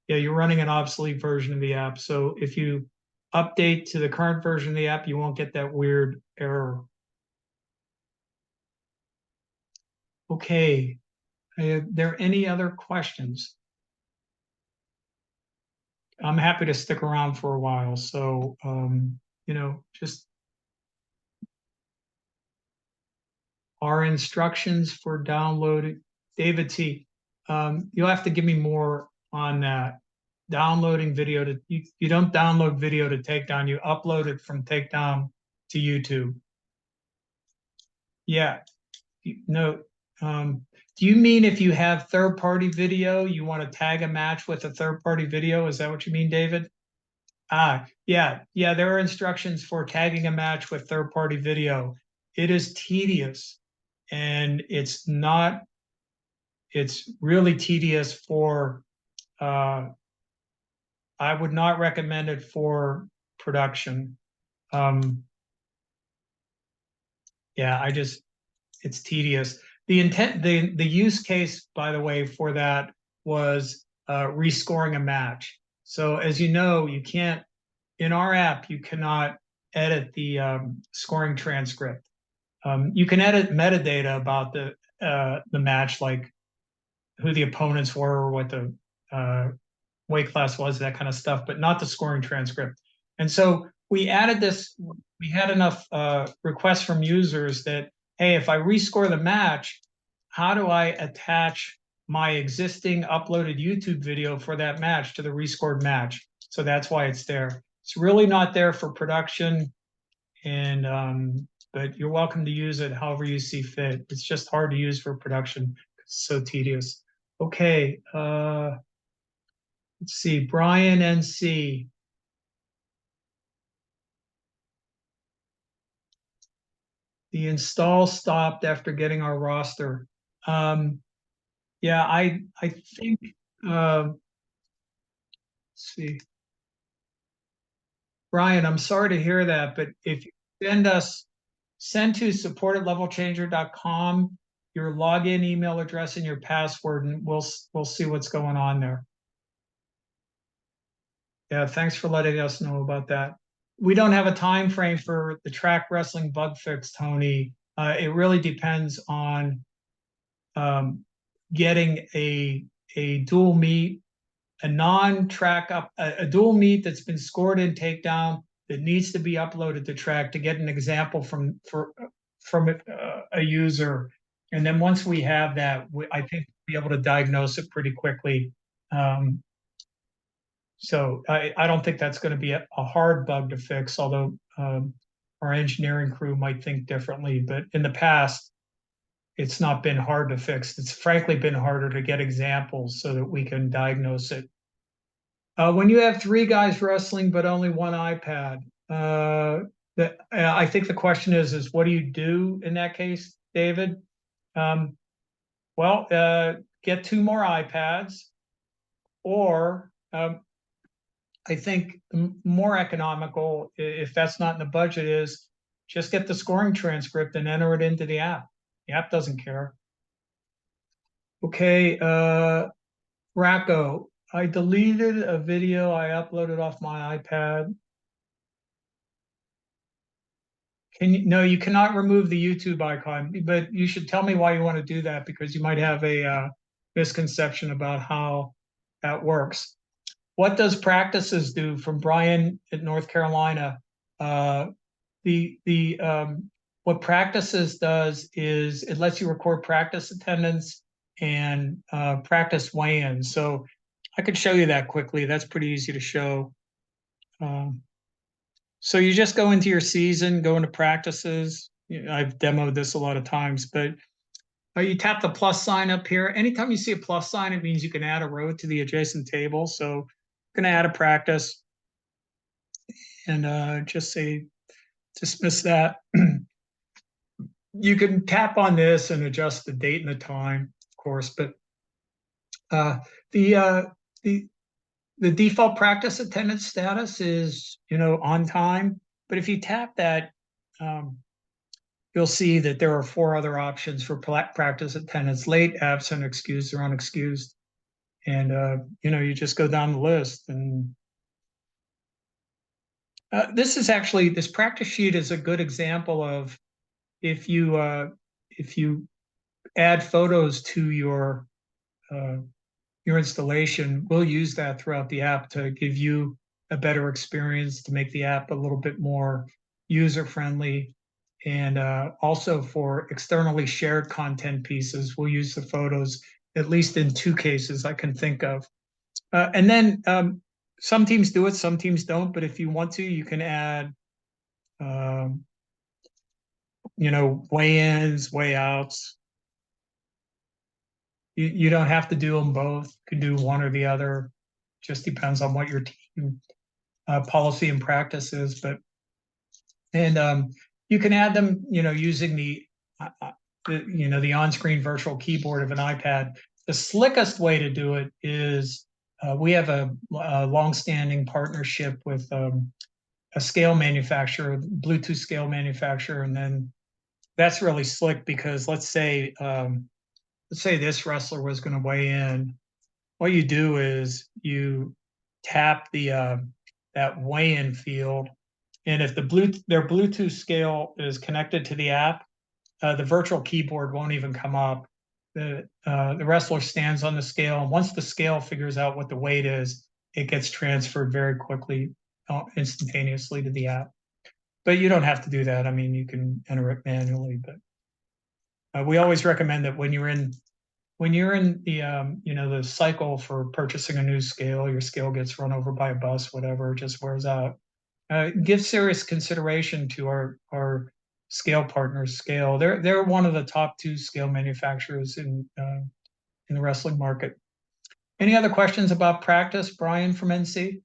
yeah, you're running an obsolete version of the app. So if you update to the current version of the app, you won't get that weird error. Okay, are there any other questions? I'm happy to stick around for a while. So, just our instructions for downloading. David T, you'll have to give me more on that. Downloading video to, you don't download video to Takedown, you upload it from Takedown to YouTube. Yeah, no. Do you mean if you have third-party video, you want to tag a match with a third-party video? Is that what you mean, David? Yeah. There are instructions for tagging a match with third-party video. It is tedious, and it's really tedious for, I would not recommend it for production. Yeah, it's tedious. The use case, by the way, for that was rescoring a match. So as you know, you can't, in our app, you cannot edit the scoring transcript. You can edit metadata about the match, like who the opponents were, or what the weight class was, that kind of stuff, but not the scoring transcript. And so we added this. We had enough requests from users that, hey, if I rescore the match, how do I attach my existing uploaded YouTube video for that match to the rescored match? So that's why it's there. It's really not there for production, and but you're welcome to use it however you see fit. It's just hard to use for production. It's so tedious. Okay, let's see, Brian NC. The install stopped after getting our roster. Yeah, I think, let's see. Brian, I'm sorry to hear that, but if you send to support@levelchanger.com, your login email address and your password, and we'll see what's going on there. Yeah, thanks for letting us know about that. We don't have a time frame for the track wrestling bug fix, Tony. It really depends on getting a dual meet, a non-track up, a dual meet that's been scored in Takedown that needs to be uploaded to track to get an example from a user. And then once we have that, I think we'll be able to diagnose it pretty quickly. So I don't think that's going to be a hard bug to fix, although our engineering crew might think differently. But in the past, it's not been hard to fix. It's frankly been harder to get examples so that we can diagnose it. When you have 3 guys wrestling but only 1 iPad, I think the question is what do you do in that case, David? Well, get 2 more iPads, or I think more economical, if that's not in the budget, is just get the scoring transcript and enter it into the app. The app doesn't care. Okay, Racco, I deleted a video I uploaded off my iPad. No, you cannot remove the YouTube icon, but you should tell me why you want to do that, because you might have a misconception about how that works. What does practices do, from Brian at North Carolina? What practices does is it lets you record practice attendance and practice weigh-ins. So I could show you that quickly. That's pretty easy to show. So you just go into your season, go into practices. I've demoed this a lot of times, but you tap the plus sign up here. Anytime you see a plus sign, it means you can add a row to the adjacent table. So I'm going to add a practice and just say dismiss that. You can tap on this and adjust the date and the time, of course, but the default practice attendance status is, on time. But if you tap that, you'll see that there are 4 other options for practice attendance: late, absent, excused, or unexcused. And you just go down the list. And This practice sheet is a good example of if you add photos to your installation, we'll use that throughout the app to give you a better experience, to make the app a little bit more user friendly. And also for externally shared content pieces, we'll use the photos, at least in 2 cases I can think of. And then some teams do it, some teams don't. But if you want to, you can add, um, weigh-ins, weigh-outs. You don't have to do them both. You can do one or the other. Just depends on what your team policy and practice is. And you can add them, using the on-screen virtual keyboard of an iPad. The slickest way to do it is we have a long-standing partnership with a scale manufacturer, Bluetooth scale manufacturer, and then that's really slick because let's say this wrestler was going to weigh in. What you do is you tap that weigh-in field, and if their Bluetooth scale is connected to the app, the virtual keyboard won't even come up. The wrestler stands on the scale, and once the scale figures out what the weight is, it gets transferred very quickly, instantaneously to the app. But you don't have to do that. I mean, you can enter it manually, but we always recommend that when you're in the cycle for purchasing a new scale, your scale gets run over by a bus, whatever, it just wears out. Give serious consideration to our scale partners. Scale, they're one of the top 2 scale manufacturers in the wrestling market. Any other questions about practice, Brian from NC?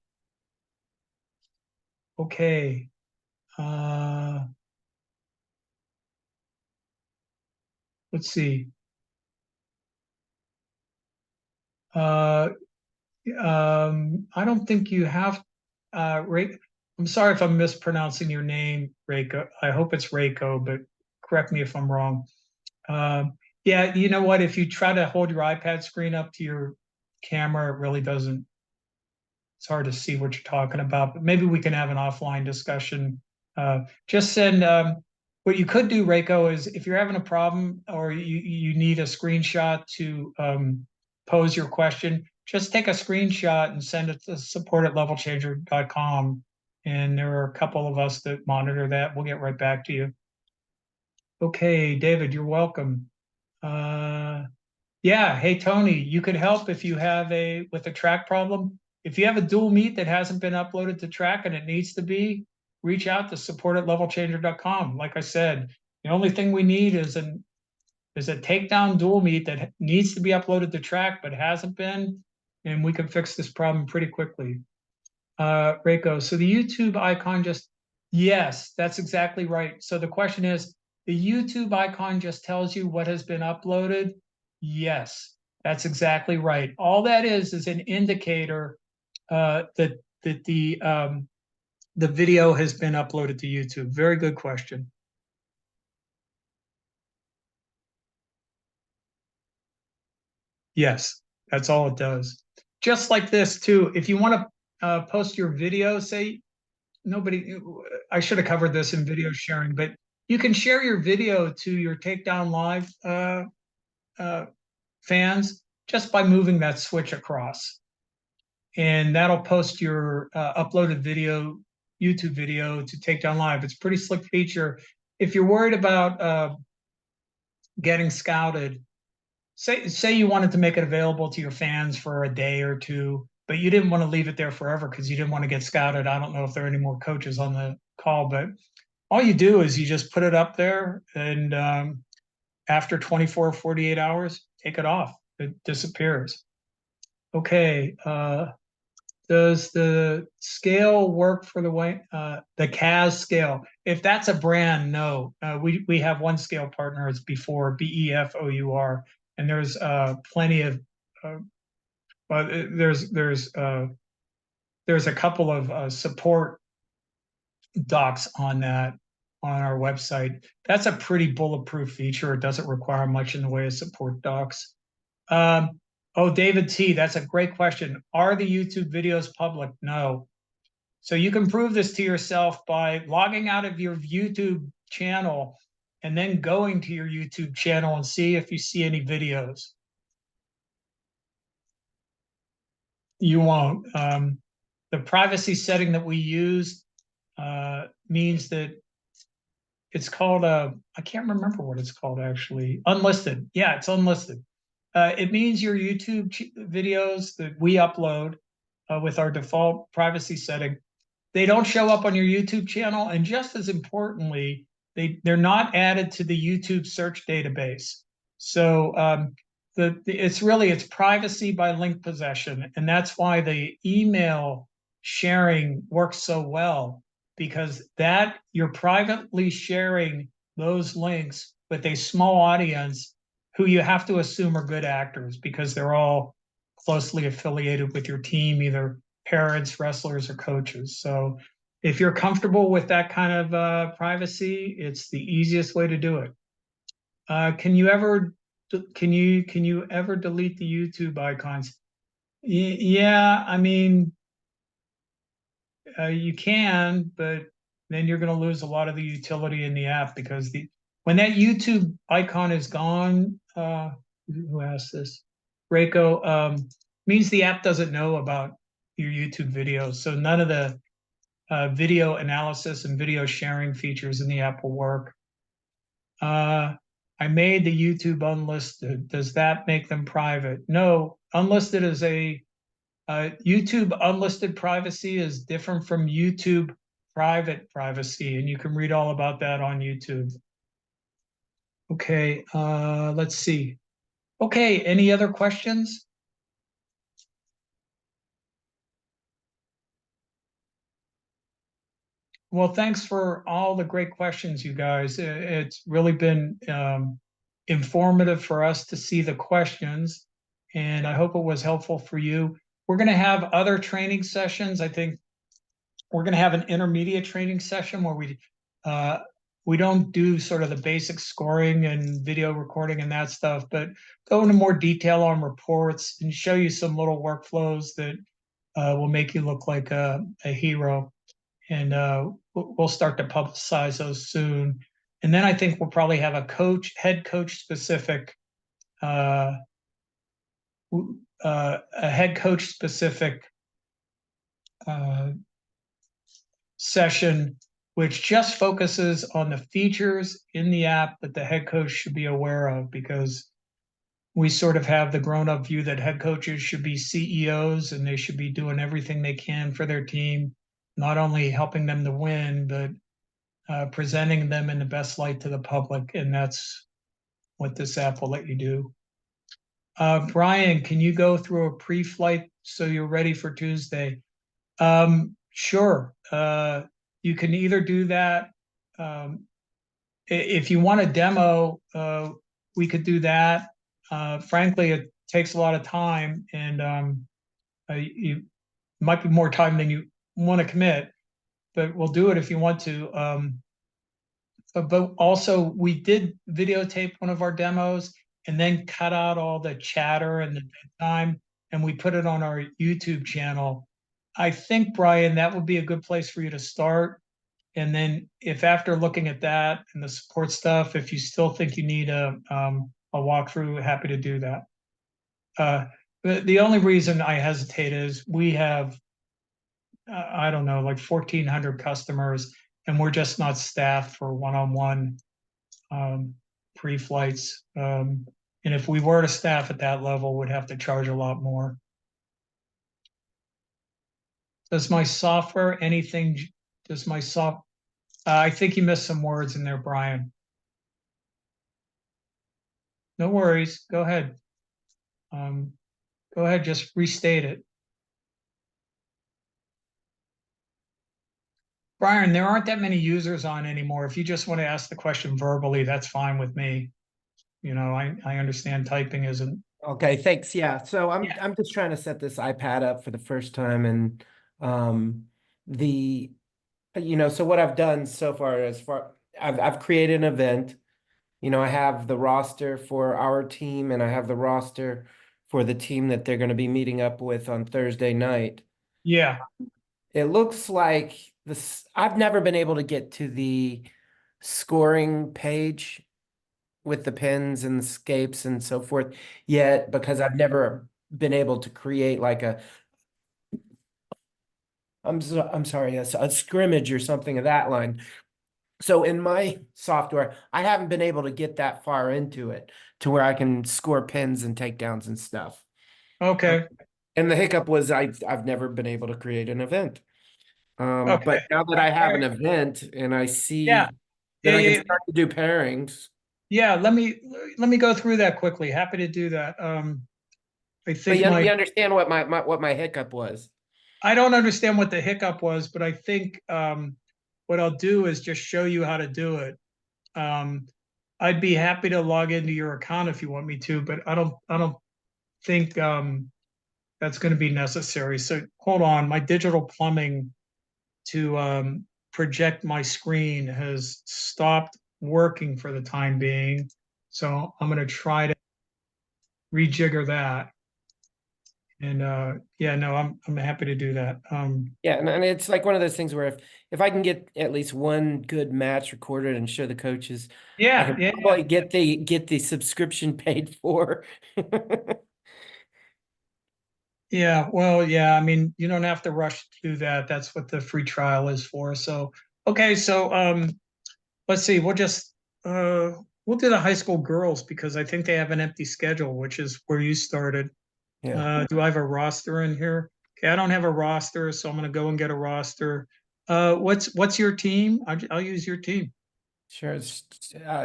Okay. Let's see. I don't think you have, Ray. I'm sorry if I'm mispronouncing your name, Reiko. I hope it's Reiko, but correct me if I'm wrong. Yeah, you know what? If you try to hold your iPad screen up to your camera, it really doesn't. It's hard to see what you're talking about. But maybe we can have an offline discussion. Just send. What you could do, Reiko, is if you're having a problem or you need a screenshot to pose your question, just take a screenshot and send it to support@levelchanger.com. And there are a couple of us that monitor that. We'll get right back to you. Okay, David, you're welcome. Yeah, hey Tony, you could help if you have with a track problem. If you have a dual meet that hasn't been uploaded to track and it needs to be, reach out to support@levelchanger.com. Like I said, the only thing we need is a takedown dual meet that needs to be uploaded to track but hasn't been, and we can fix this problem pretty quickly. Reiko, so the YouTube icon yes, that's exactly right. So the question is, the YouTube icon just tells you what has been uploaded? Yes, that's exactly right. All that is an indicator that the video has been uploaded to YouTube. Very good question. Yes, that's all it does. Just like this too. If you want to post your video, say I should have covered this in video sharing, but you can share your video to your Takedown Live fans just by moving that switch across. And that'll post your uploaded YouTube video to Takedown Live. It's a pretty slick feature. If you're worried about getting scouted, say you wanted to make it available to your fans for a day or two, but you didn't want to leave it there forever because you didn't want to get scouted. I don't know if there are any more coaches on the call, but all you do is you just put it up there, and after 24, 48 hours, take it off. It disappears. Okay. Does the scale work for the CAS scale? If that's a brand, no. We have one scale partner. It's Befour, BEFOUR, and there's plenty of. There's a couple of support docs on that on our website. That's a pretty bulletproof feature. It doesn't require much in the way of support docs. Oh, David T, that's a great question. Are the YouTube videos public? No. So you can prove this to yourself by logging out of your YouTube channel and then going to your YouTube channel and see if you see any videos. You won't. The privacy setting that we use means that it's called I can't remember what it's called actually. Unlisted. Yeah, it's unlisted. It means your YouTube videos that we upload with our default privacy setting, they don't show up on your YouTube channel, and just as importantly, they're not added to the YouTube search database. So it's privacy by link possession, and that's why the email sharing works so well, because that you're privately sharing those links with a small audience who you have to assume are good actors because they're all closely affiliated with your team, either parents, wrestlers, or coaches. So if you're comfortable with that kind of privacy, it's the easiest way to do it. Can you ever delete the YouTube icons? Yeah, I mean, you can, but then you're going to lose a lot of the utility in the app because when that YouTube icon is gone, who asked this? Reiko, means the app doesn't know about your YouTube videos. So none of the video analysis and video sharing features in the app will work. I made the YouTube unlisted. Does that make them private? No, unlisted is YouTube unlisted privacy is different from YouTube private privacy, and you can read all about that on YouTube. Okay, let's see. Okay, any other questions? Well, thanks for all the great questions, you guys. It's really been informative for us to see the questions, and I hope it was helpful for you. We're going to have other training sessions. I think we're going to have an intermediate training session where we don't do sort of the basic scoring and video recording and that stuff, but go into more detail on reports and show you some little workflows that will make you look like a hero. And we'll start to publicize those soon. And then I think we'll probably have head coach specific, a head coach specific session, which just focuses on the features in the app that the head coach should be aware of, because we sort of have the grown-up view that head coaches should be CEOs and they should be doing everything they can for their team, not only helping them to win, but presenting them in the best light to the public. And that's what this app will let you do. Brian, can you go through a pre-flight so you're ready for Tuesday? Sure. You can either do that. If you want a demo, we could do that. Frankly, it takes a lot of time, and you might be more time than you want to commit, but we'll do it if you want to. But also, we did videotape one of our demos and then cut out all the chatter and the time, and we put it on our YouTube channel. I think, Brian, that would be a good place for you to start. And then if after looking at that and the support stuff, if you still think you need a walkthrough, happy to do that. The only reason I hesitate is we have, I don't know, like 1,400 customers, and we're just not staffed for one-on-one pre-flights. And if we were to staff at that level, we'd have to charge a lot more. Does my software anything? Does my soft? I think you missed some words in there, Brian. No worries. Go ahead. Go ahead. Just restate it. Brian, there aren't that many users on anymore. If you just want to ask the question verbally, that's fine with me. You know, I understand typing isn't. Okay, thanks. Yeah. So I'm just trying to set this iPad up for the first time, and so what I've done so far I've created an event. I have the roster for our team, and I have the roster for the team that they're going to be meeting up with on Thursday night. Yeah. It looks like this. I've never been able to get to the scoring page with the pins and escapes and so forth yet because I've never been able to create like I'm sorry, a scrimmage or something of that line. So in my software, I haven't been able to get that far into it to where I can score pins and takedowns and stuff. Uh, Okay. And the hiccup was I've never been able to create an event. Okay. But now that I All have an right. event and I Yeah. see Yeah. that I can Yeah. start to do pairings. Yeah. Let me go through that quickly. Happy to do that. I But think my you understand what what my hiccup was. I don't understand what the hiccup was, but I think what I'll do is just show you how to do it. Um, I'd be happy to log into your account if you want me to, but I don't think that's going to be necessary. So hold on, my digital plumbing to project my screen has stopped working for the time being. So I'm going to try to rejigger that. And yeah, no, I'm happy to do that. Yeah, and it's like one of those things where if I can get at least one good match recorded and show the coaches, I yeah, can yeah, probably get the subscription paid for. yeah. Well, yeah. I mean, you don't have to rush to do that. That's what the free trial is for. So okay, so let's see. Uh we'll do the high school girls because I think they have an empty schedule, which is where you started. Yeah, Do I have a roster in here? Okay, I don't have a roster, so I'm going to go and get a roster. What's your team? I'll use your team. sure. It's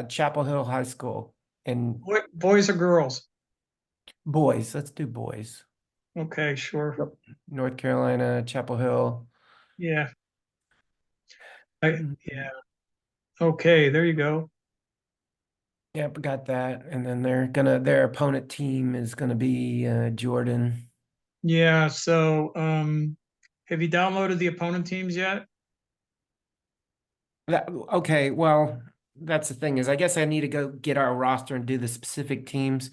Chapel Hill High School and Boys or girls? boys. Let's do boys. Okay, sure. Yep. North Carolina, Chapel Hill. Yeah, Mhm. yeah. Okay, there you go. Yep, got that. And then their opponent team is gonna be Jordan. Yeah. So, have you downloaded the opponent teams yet? Okay, well, that's the thing is I guess I need to go get our roster and do the specific teams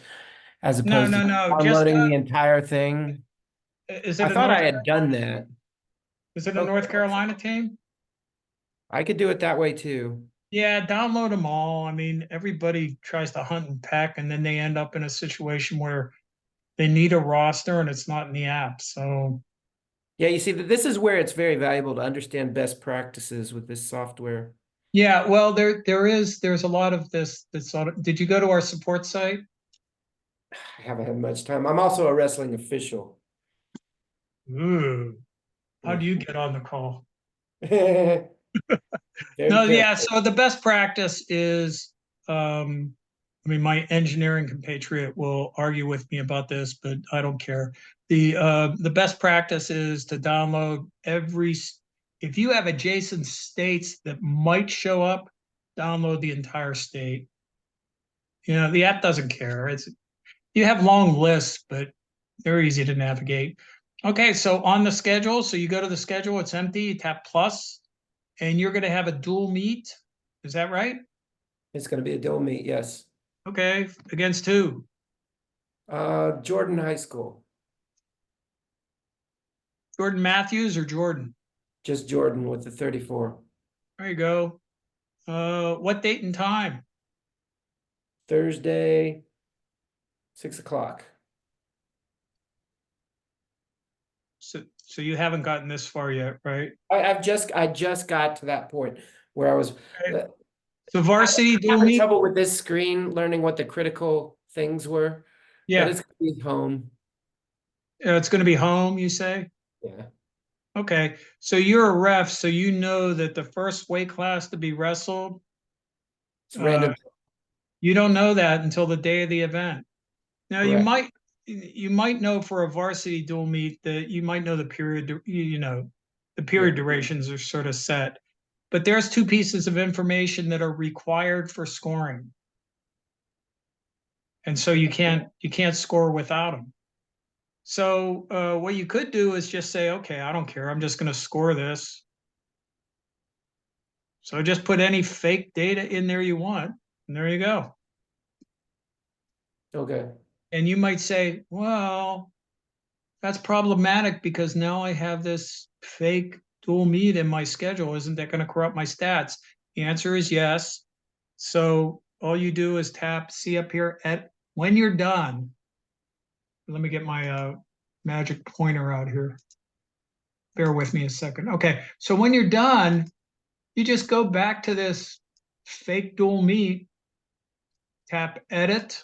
as No, opposed no, to no. Just downloading the entire thing. is I it a thought I had done that. Is it a Okay, North Carolina team? I could do it that way too. Yeah, download them all. I mean, everybody tries to hunt and peck, and then they end up in a situation where they need a roster and it's not in the app. So Yeah, you see that this is where it's very valuable to understand best practices with this software. yeah, well, there's a lot of this that sort of. Did you go to our support site? I haven't had much time. I'm also a wrestling official. Ooh, how do you Mhm. get on the call? Very No, yeah. careful. So the best practice is, I mean, my engineering compatriot will argue with me about this, but I don't care. The best practice is to download if you have adjacent states that might show up, download the entire state. You know, the app doesn't care. You have long lists, but they're easy to navigate. Okay, so on the schedule, so you go to the schedule, it's empty, you tap plus, and you're going to have a dual meet. Is that right? It's going to be a dual meet, yes. Okay, against who? Jordan High School, Jordan Matthews or Jordan? just Jordan with the 34. There you go. What date and time? Thursday, 6 o'clock. So you haven't gotten this far yet, right? I just got to that point where I was Okay. uh, So varsity dual having meet? trouble with this screen, learning what the critical things were, but Yeah. it's gonna be home. It's going to be home, you say? Yeah, Okay. So you're a ref, so you know that the first weight class to be wrestled, it's uh, random. you don't know that until the day of the event. Now Correct. you might know for a varsity dual meet that you might know the period you know the Yeah. period durations are sort of set, but there's two pieces of information that are required for scoring, and so you can't score without them. So what you could do is just say, okay, I don't care, I'm just going to score this. So just put any fake data in there you want, and there you go. Okay. And you might say, well, that's problematic because now I have this fake dual meet in my schedule. Isn't that going to corrupt my stats? The answer is yes. So all you do is tap, see up here at when you're done. Let me get my magic pointer out here. Bear with me a second. Okay, so when you're done, you just go back to this fake dual meet, tap edit,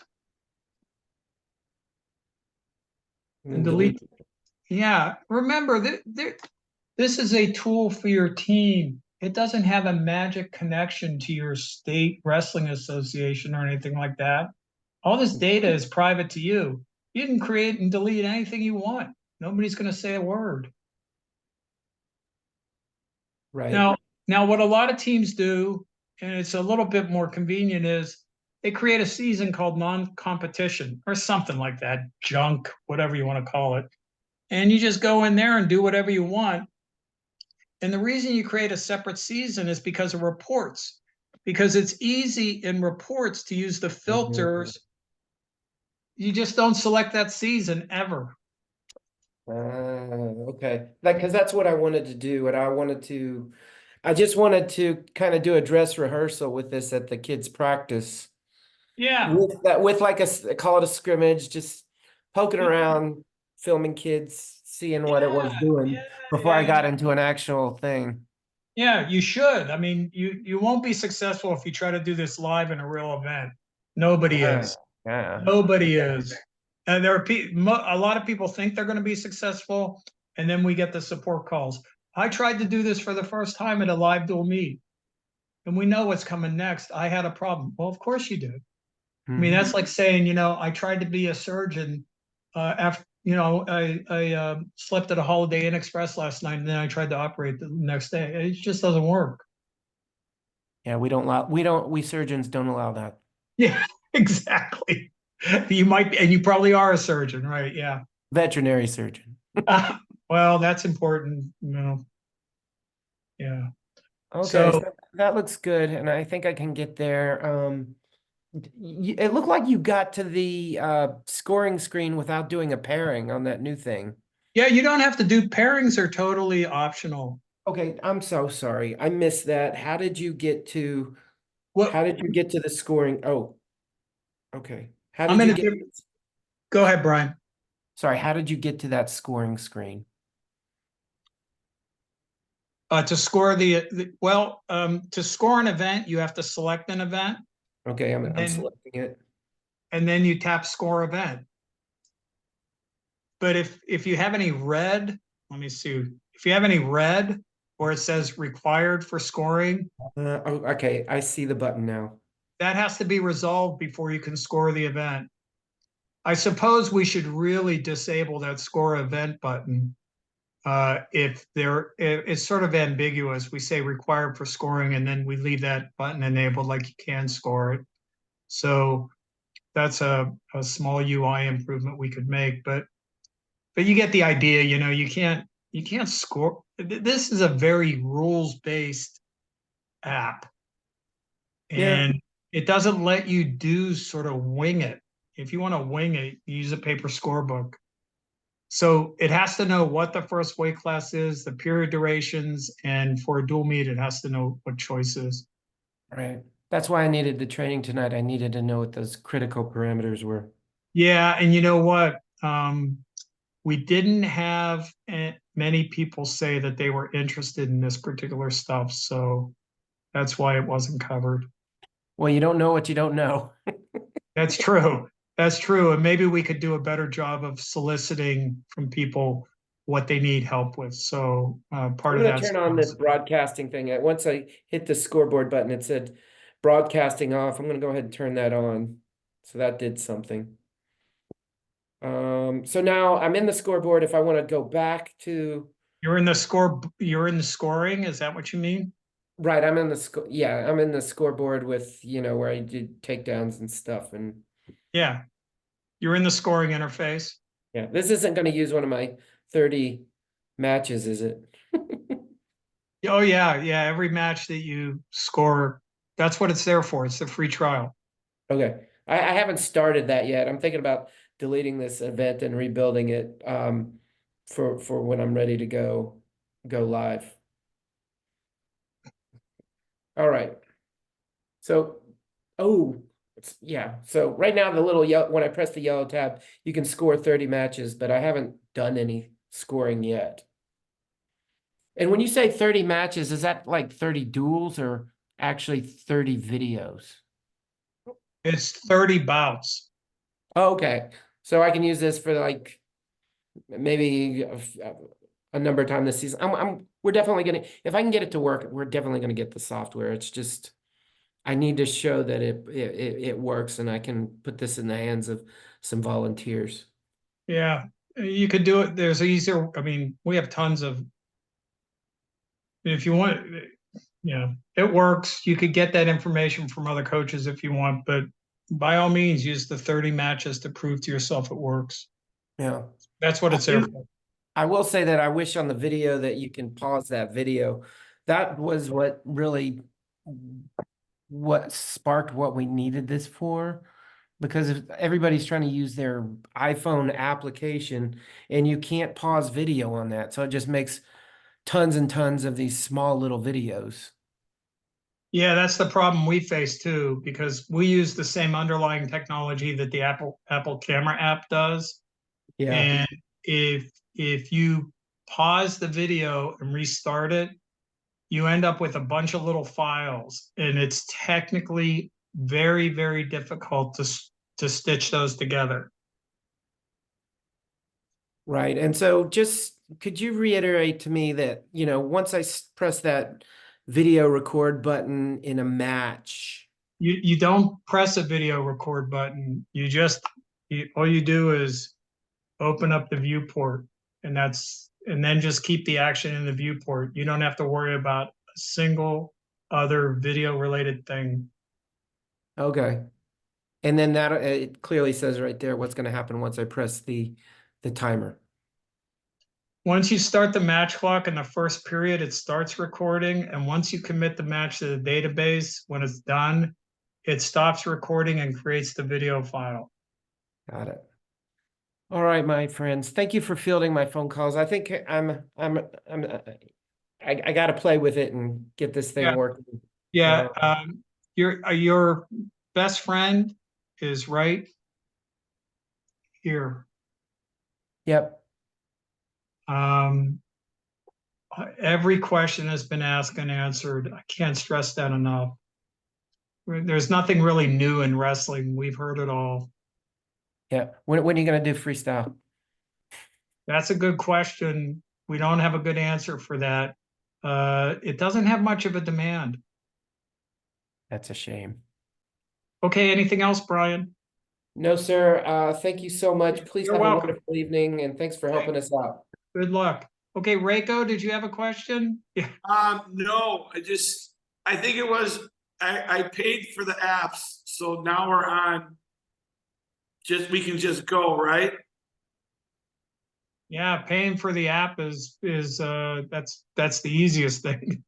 And and then delete. delete. Yeah, remember that this is a tool for your team. It doesn't have a magic connection to your state wrestling association or anything like that. All this data is private to you. You can create and delete anything you want. Nobody's going to say a word. Right. Now, now what a lot of teams do, and it's a little bit more convenient, is they create a season called non-competition or something like that, junk, whatever you want to call it. And you just go in there and do whatever you want. And the reason you create a separate season is because of reports, because it's easy in reports to use the Mhm. filters. You just don't select that season ever. Okay. Like, because that's what I wanted to do. And I just wanted to kind of do a dress rehearsal with this at the kids' practice. Yeah. With that, with like call it a scrimmage, just poking around, filming kids, seeing what it was Yeah. doing Yeah. before I Yeah. got into an actual thing. Yeah, you should. I mean, you won't be successful if you try to do this live in a real event. Nobody Yeah. is. Yeah. Nobody is. And there are a lot of people think they're going to be successful, and then we get the support calls. I tried to do this for the first time at a live dual meet, and we know what's coming next. I had a problem. Well, of course you did. I mean, Mhm. that's like saying, I tried to be a surgeon after, I slept at a Holiday Inn Express last night, and then I tried to operate the next day. It just doesn't work. Yeah, we surgeons don't allow that. Yeah, exactly. You might be, and you probably are a surgeon, right? Yeah. Veterinary surgeon. Well, that's important. Yeah. Okay, So so that looks good, and I think I can get there. It looked like you got to the scoring screen without doing a pairing on that new thing. yeah, you don't have to do pairings are totally optional. Okay, I'm so sorry. I missed that. What How did you get to the scoring? Oh, okay. How I'm did in you a get, go ahead, Brian. sorry, how did you get to that scoring screen? To score to score an event, you have to select an event, Okay, and I'm then selecting it. you tap score event. But if you have any red, let me see. If you have any red where it says required for scoring, Oh, okay, I see the button now. that has to be resolved before you can score the event. I suppose we should really disable that score event button. If it's sort of ambiguous. We say required for scoring, and then we leave that button enabled like you can score it. So that's a small UI improvement we could make, but you get the idea. You can't score. This is a very rules based app, Yeah, and it doesn't let you do sort of wing it. If you want to wing it, you use a paper scorebook. So it has to know what the first weight class is, the period durations, and for a dual meet, it has to know what choice is. right. That's why I needed the training tonight. I needed to know what those critical parameters were. Yeah, and you know what? We didn't have many people say that they were interested in this particular stuff, so that's why it wasn't covered. Well, you don't know what you don't know. That's true. That's true. And maybe we could do a better job of soliciting from people what they need help with. So part I'm of going to that's turn on the broadcasting thing. Once I hit the scoreboard button, it said broadcasting off. I'm going to go ahead and turn that on. So that did something. So now I'm in the scoreboard. If I want to go back to, you're in the scoring. Is that what you mean? right, I'm in the yeah, I'm in the scoreboard with, where I did takedowns and stuff. And Yeah, you're in the scoring interface. yeah, this isn't going to use one of my 30 matches, is it? Oh yeah, yeah. Every match that you score, that's what it's there for. It's the free trial. Okay. I haven't started that yet. I'm thinking about deleting this event and rebuilding it. for when I'm ready to go live. All right. So, oh, yeah. So right now the little yellow, when I press the yellow tab, you can score 30 matches, but I haven't done any scoring yet. And when you say 30 matches, is that like 30 duels or actually 30 videos? It's 30 bouts. Oh, okay. So I can use this for like maybe a number of times this season. We're definitely gonna, if I can get it to work, we're definitely gonna get the software. It's just, I need to show that it works and I can put this in the hands of some volunteers. Yeah, you could do it. There's easier. I mean, we have tons of, if you want, yeah, it works. You could get that information from other coaches if you want, but by all means, use the 30 matches to prove to yourself it works. Yeah. That's what I it's there do. for. I will say that I wish on the video that you can pause that video. That was what really what sparked what we needed this for. Because if everybody's trying to use their iPhone application and you can't pause video on that. So it just makes tons and tons of these small little videos. Yeah, that's the problem we face too, because we use the same underlying technology that the Apple Camera app does. Yeah. And if you pause the video and restart it, you end up with a bunch of little files, and it's technically very, very difficult to stitch those together. Right. And so just could you reiterate to me that, once I press that video record button in a match. You don't press a video record button. All you do is open up the viewport, and then just keep the action in the viewport. You don't have to worry about a single other video related thing. Okay. And then that it clearly says right there what's going to happen once I press the timer. Once you start the match clock in the first period, it starts recording. And once you commit the match to the database, when it's done, it stops recording and creates the video file. Got it. All right, my friends. Thank you for fielding my phone calls. I think I got to play with it and get this thing Yeah, working. yeah. Uh, Your best friend is right here. yep. Um, every question has been asked and answered. I can't stress that enough. There's nothing really new in wrestling. We've heard it all. Yeah. When are you going to do freestyle? That's a good question. We don't have a good answer for that. It doesn't have much of a demand. That's a shame. Okay, anything else, Brian? No, sir. Thank you so much. Please You're have a welcome. wonderful evening and thanks for helping us out. Good luck. Okay, Reiko, did you have a question? Yeah. No, I think it was, I paid for the apps, so now we're on. We can just go, right? Yeah, paying for the app is that's the easiest thing.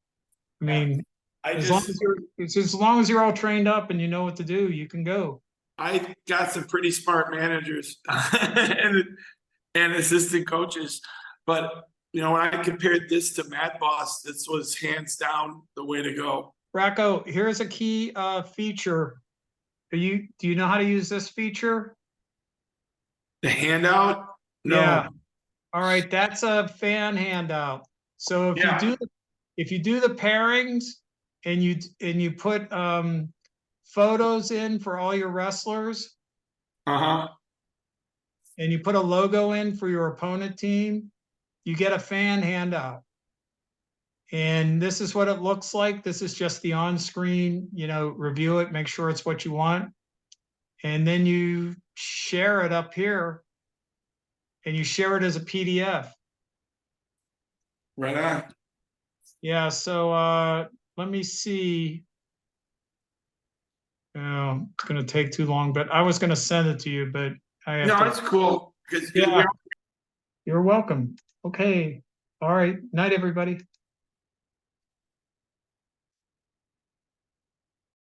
I mean, as long as you're all trained up and you know what to do, you can go. I got some pretty smart managers and assistant coaches, but when I compared this to Mad Boss, this was hands down the way to go. Rocco, here's a key feature. Do you know how to use this feature? The handout? No. Yeah. All right, that's a fan handout. So if you do the pairings and you put photos in for all your wrestlers, Uh-huh. and you put a logo in for your opponent team, you get a fan handout. And this is what it looks like. This is just the on-screen, review it, make sure it's what you want. And then you share it up here, and you share it as a PDF. Right on. Yeah, so let me see. It's going to take too long, but I was going to send it to you, but I have No, to. it's cool. Yeah, you're welcome. Okay. All right. Night, everybody.